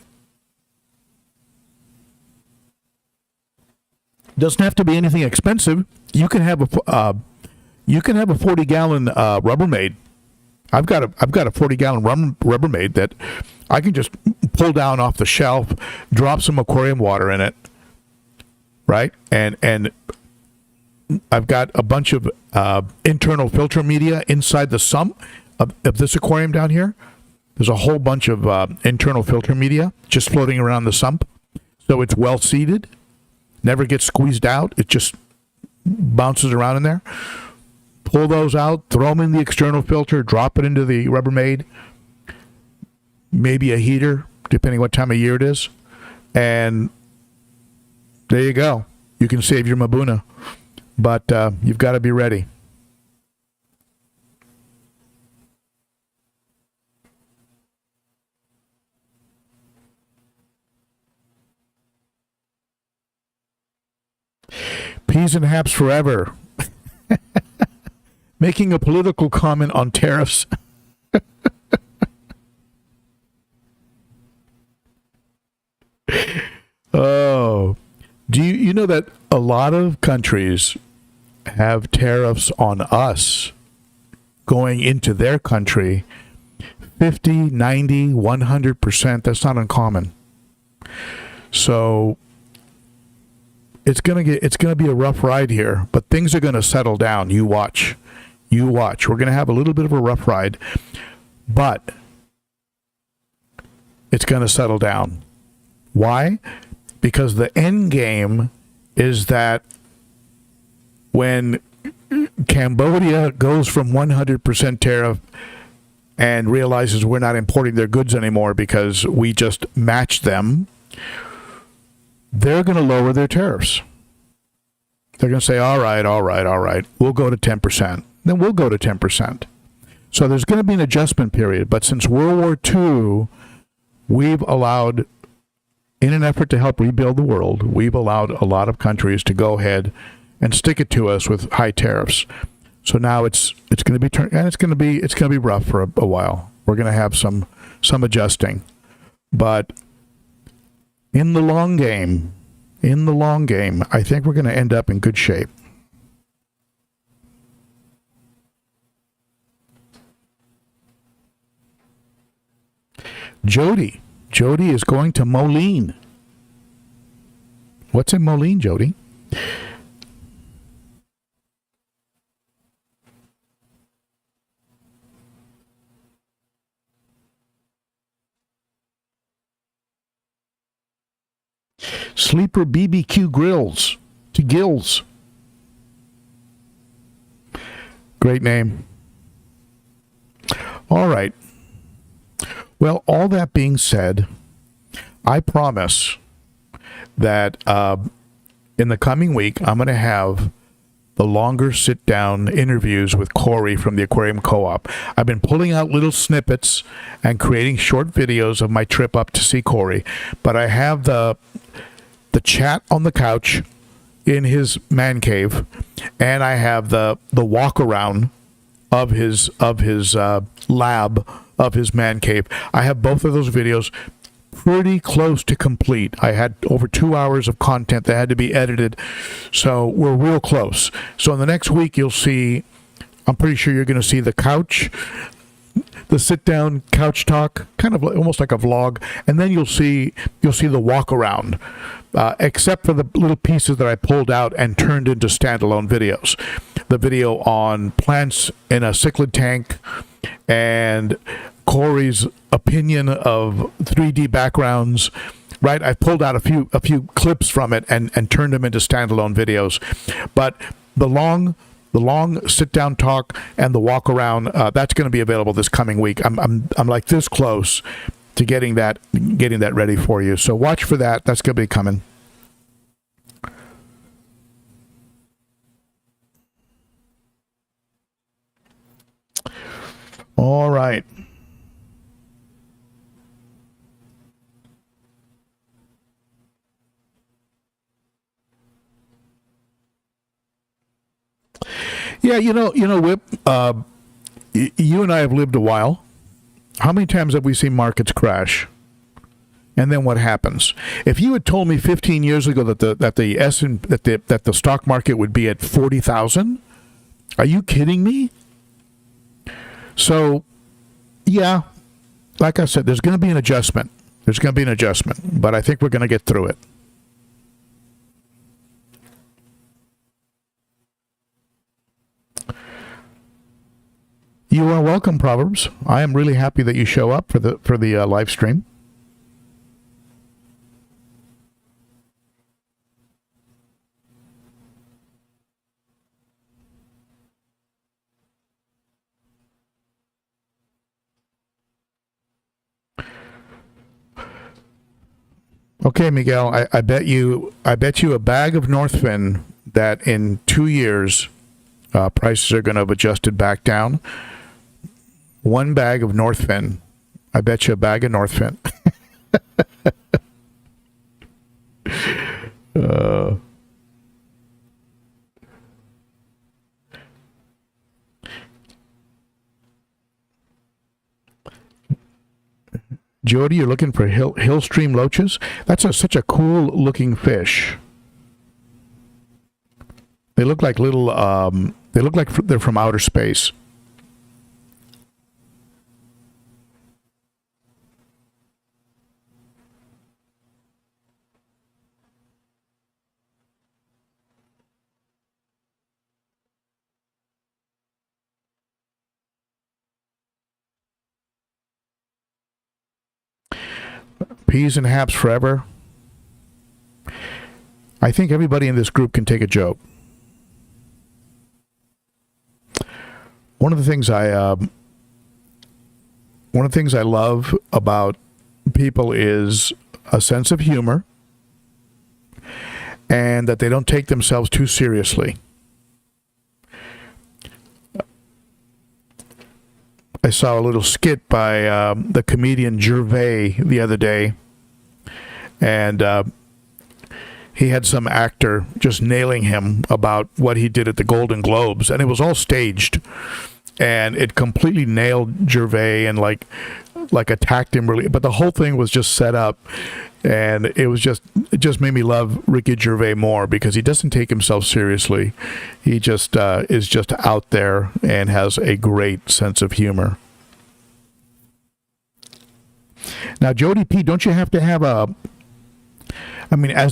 Doesn't have to be anything expensive. You can have a 40-gallon Rubbermaid. I've got a 40-gallon Rubbermaid that I can just pull down off the shelf, drop some aquarium water in it, right? And I've got a bunch of internal filter media inside the sump of this aquarium down here. There's a whole bunch of internal filter media just floating around the sump. So it's well seated, never gets squeezed out. It just bounces around in there. Pull those out, throw them in the external filter, drop it into the Rubbermaid, maybe a heater, depending what time of year it is. And there you go. You can save your Mbuna. But you've got to be ready. Peas and haps forever. Making a political comment on tariffs. Oh, do you know that a lot of countries have tariffs on us going into their country? 50, 90, 100%. That's not uncommon. So it's gonna be a rough ride here, but things are gonna settle down. You watch. We're gonna have a little bit of a rough ride, but it's gonna settle down. Why? Because the end game is that when Cambodia goes from 100% tariff and realizes we're not importing their goods anymore because we just matched them, they're going to lower their tariffs. They're going to say, all right, we'll go to 10%. Then we'll go to 10%. So there's going to be an adjustment period. But since World War II, we've allowed, in an effort to help rebuild the world, we've allowed a lot of countries to go ahead and stick it to us with high tariffs. So now it's going to be and it's going to be rough for a while. We're going to have some adjusting, but in the long game, I think we're going to end up in good shape. Jody is going to Moline. What's in Moline, Jody? Sleeper BBQ grills to Gills. Great name. All right. Well, all that being said, I promise that in the coming week, I'm going to have the longer sit-down interviews with Corey from the Aquarium Co-op. I've been pulling out little snippets and creating short videos of my trip up to see Corey, but I have the chat on the couch in his man cave, and I have the walk around of his lab of his man cave. I have both of those videos pretty close to complete. I had over 2 hours of content that had to be edited, so we're real close. So in the next week, you'll see, I'm pretty sure you're going to see the couch, the sit-down couch talk, kind of almost like a vlog, and then you'll see the walk around, except for the little pieces that I pulled out and turned into standalone videos. The video on plants in a cichlid tank, and Corey's opinion of 3D backgrounds, right? I pulled out a few clips from it and turned them into standalone videos. But the long sit down talk and the walk around, that's going to be available this coming week. I'm like this close to getting that ready for you. So watch for that. That's going to be coming. All right. Yeah, Whip, you and I have lived a while. How many times have we seen markets crash? And then what happens? If you had told me 15 years ago that the stock market would be at 40,000, are you kidding me? So, yeah, like I said, there's going to be an adjustment. But I think we're going to get through it. You are welcome, Proverbs. I am really happy that you show up for the live stream. Okay, Miguel, I bet you a bag of Northfin that in 2 years prices are going to have adjusted back down. One bag of Northfin. I bet you a bag of Northfin. Jody, you're looking for hill stream loaches? That's such a cool looking fish. They look like little, they look like they're from outer space. Peas and haps forever. I think everybody in this group can take a joke. One of the things I love about people is a sense of humor, and that they don't take themselves too seriously. I saw a little skit by the comedian Gervais the other day, and he had some actor just nailing him about what he did at the Golden Globes, and it was all staged, and it completely nailed Gervais and like attacked him really, but the whole thing was just set up, and it just made me love Ricky Gervais more, because he doesn't take himself seriously. He just is just out there and has a great sense of humor. Now, Jody P, don't you have to have as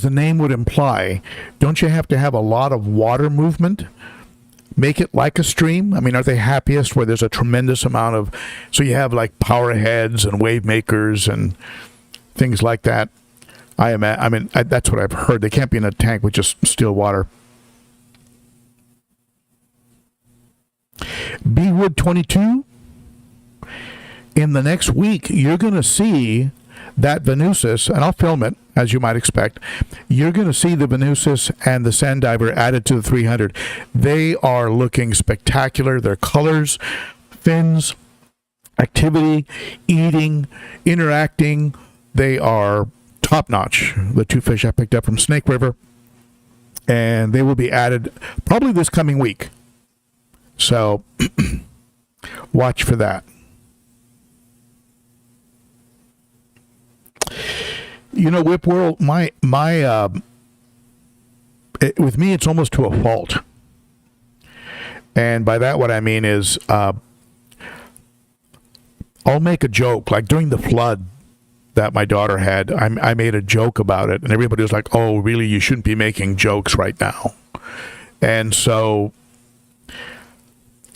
the name would imply, don't you have to have a lot of water movement? Make it like a stream? Are they happiest where there's a tremendous amount of, so you have like power heads and wave makers and things like that? That's what I've heard. They can't be in a tank with just still water. Bewood 22, in the next week, you're going to see that Venusis, and I'll film it, as you might expect. You're going to see the Venusis and the Sand Diver added to the 300. They are looking spectacular. Their colors, fins, activity, eating, interacting, they are top-notch. The two fish I picked up from Snake River, and they will be added probably this coming week. So watch for that. You know, Whip World, with me, it's almost to a fault. And by that, what I mean is, I'll make a joke, like during the flood that my daughter had, I made a joke about it, and everybody was like, "Oh, really? You shouldn't be making jokes right now." And so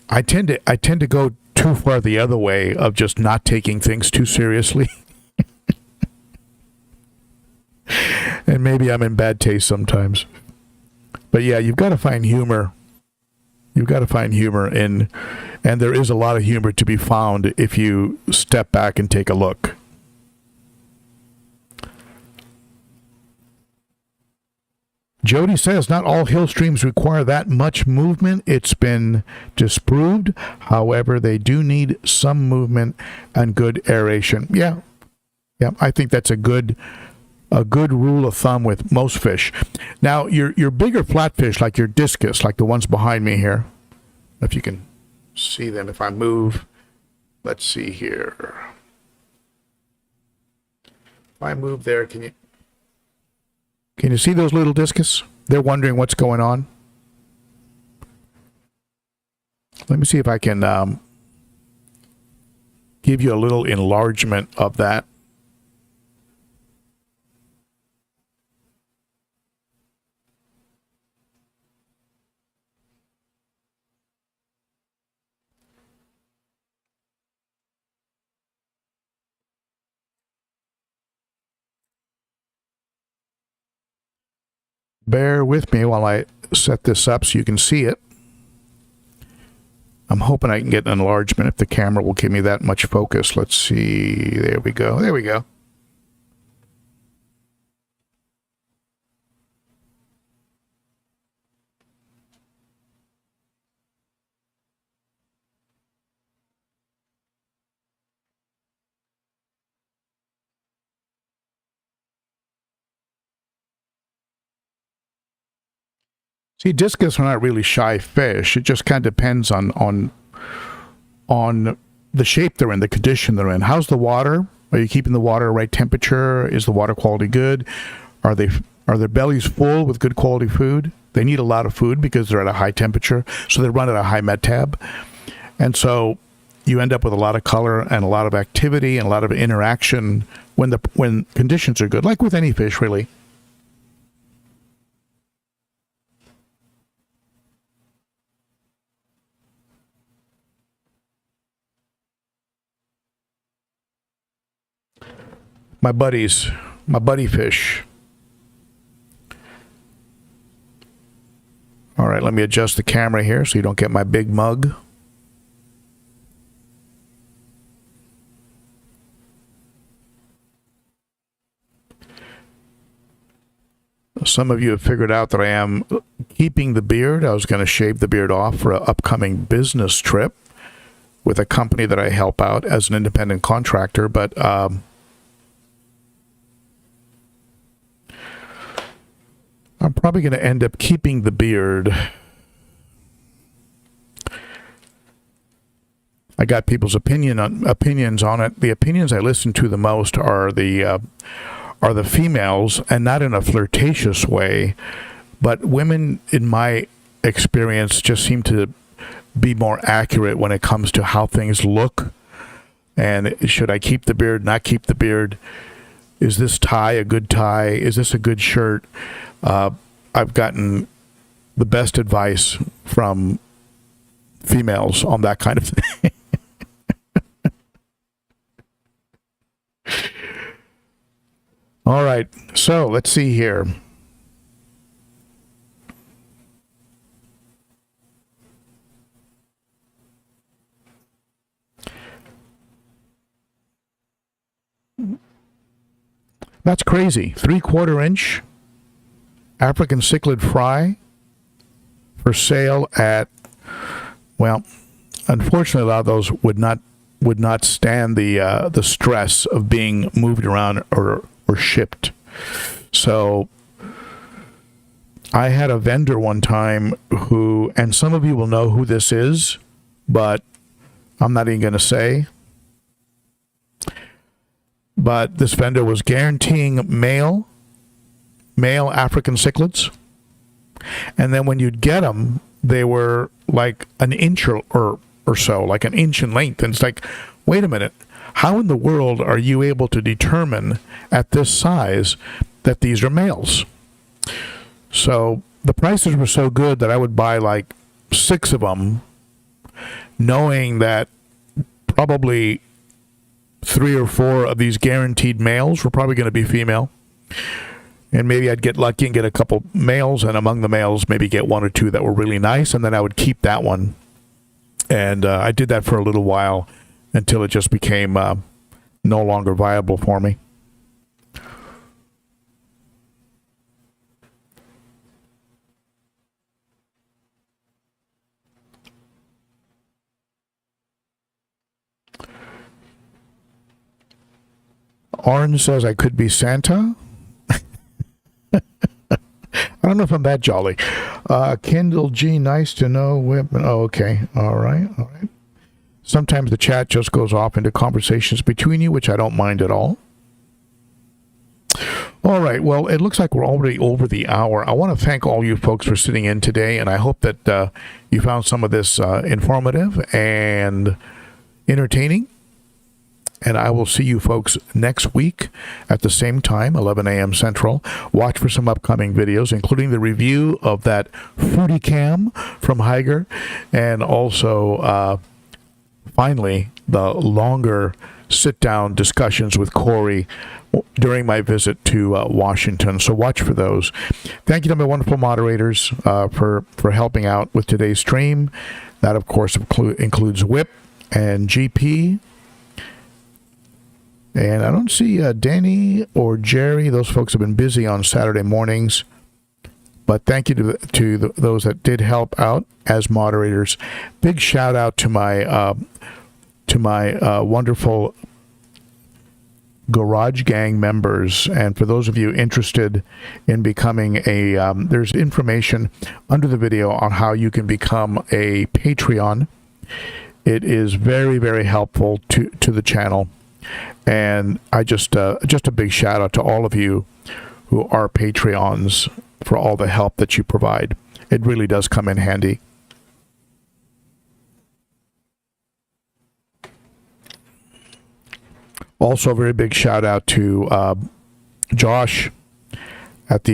I tend to go too far the other way of just not taking things too seriously. And maybe I'm in bad taste sometimes. But yeah, you've got to find humor. You've got to find humor and there is a lot of humor to be found if you step back and take a look. Jody says not all hill streams require that much movement. It's been disproved. However, they do need some movement and good aeration. Yeah, I think that's a good rule of thumb with most fish. Now, your bigger flatfish, like your discus, like the ones behind me here, if you can see them, if I move, let's see here. If I move there, can you see those little discus? They're wondering what's going on. Let me see if I can give you a little enlargement of that. Bear with me while I set this up so you can see it. I'm hoping I can get an enlargement if the camera will give me that much focus. Let's see. There we go. There we go. See, discus are not really shy fish. It just kind of depends on the shape they're in, the condition they're in. How's the water? Are you keeping the water right temperature? Is the water quality good? Are their bellies full with good quality food? They need a lot of food because they're at a high temperature, so they run at a high met-tab. And so you end up with a lot of color and a lot of activity and a lot of interaction when conditions are good, like with any fish, really. My buddy fish. All right, let me adjust the camera here so you don't get my big mug. Some of you have figured out that I am keeping the beard. I was going to shave the beard off for an upcoming business trip with a company that I help out as an independent contractor, but I'm probably going to end up keeping the beard. I got people's opinions on it. The opinions I listen to the most are the females, and not in a flirtatious way, but women, in my experience, just seem to be more accurate when it comes to how things look. And should I keep the beard, not keep the beard? Is this tie a good tie? Is this a good shirt? I've gotten the best advice from females on that kind of thing. All right, so let's see here. That's crazy. 3/4 inch African cichlid fry for sale at, well, unfortunately a lot of those would not stand the stress of being moved around or shipped. So I had a vendor one time who, and some of you will know who this is, but I'm not even going to say. but this vendor was guaranteeing male African cichlids. And then when you'd get them, they were like an inch or so, like an inch in length. And it's like, wait a minute, how in the world are you able to determine at this size that these are males? So the prices were so good that I would buy like 6 of them, knowing that probably 3 or 4 of these guaranteed males were probably going to be female. And maybe I'd get lucky and get a couple males, and among the males, maybe get 1 or 2 that were really nice, and then I would keep that one. And I did that for a little while until it just became no longer viable for me. Orange says I could be Santa. I don't know if I'm that jolly. Kendall G, nice to know. Oh, okay. All right. Sometimes the chat just goes off into conversations between you, which I don't mind at all. All right. Well, it looks like we're already over the hour. I want to thank all you folks for sitting in today, and I hope that you found some of this informative and entertaining. And I will see you folks next week at the same time, 11 a.m. Central. Watch for some upcoming videos, including the review of that Fruity Cam from Higer, and also, finally, the longer sit-down discussions with Corey during my visit to Washington. So watch for those. Thank you to my wonderful moderators for helping out with today's stream. That, of course, includes Whip and GP. And I don't see Denny or Jerry. Those folks have been busy on Saturday mornings. But thank you to those that did help out as moderators. Big shout out to my wonderful Garage Gang members. And for those of you interested in becoming there's information under the video on how you can become a Patreon. It is very, very helpful to the channel. And I just a big shout out to all of you who are Patreons for all the help that you provide. It really does come in handy. Also, a very big shout out to Josh at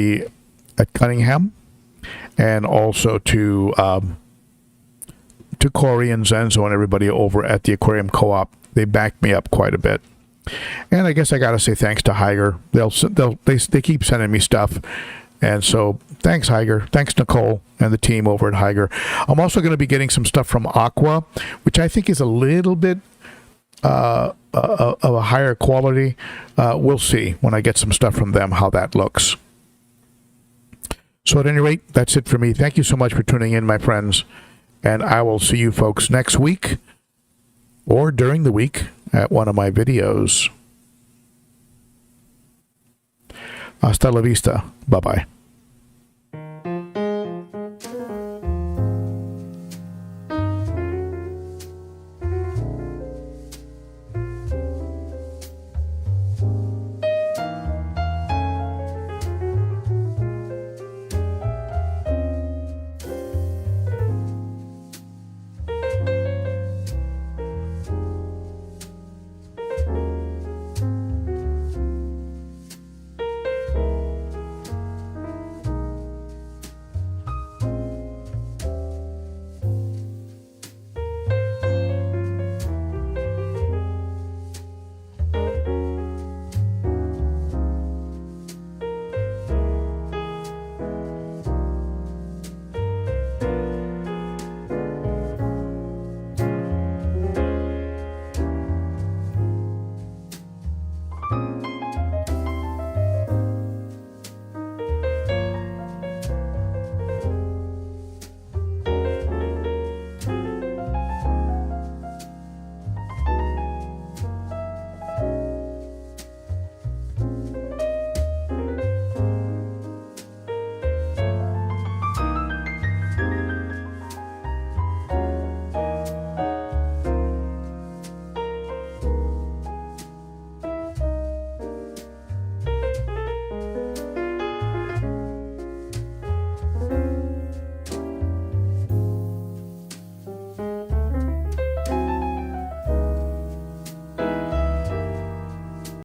Cunningham, and also to Corey and Zenzo and everybody over at the Aquarium Co-op. They backed me up quite a bit. And I guess I got to say thanks to Higer. They keep sending me stuff. And so thanks, Higer. Thanks, Nicole and the team over at Higer. I'm also going to be getting some stuff from Aqua, which I think is a little bit of a higher quality. We'll see when I get some stuff from them how that looks. So at any rate, that's it for me. Thank you so much for tuning in, my friends. And I will see you folks next week or during the week at one of my videos. Hasta la vista. Bye-bye.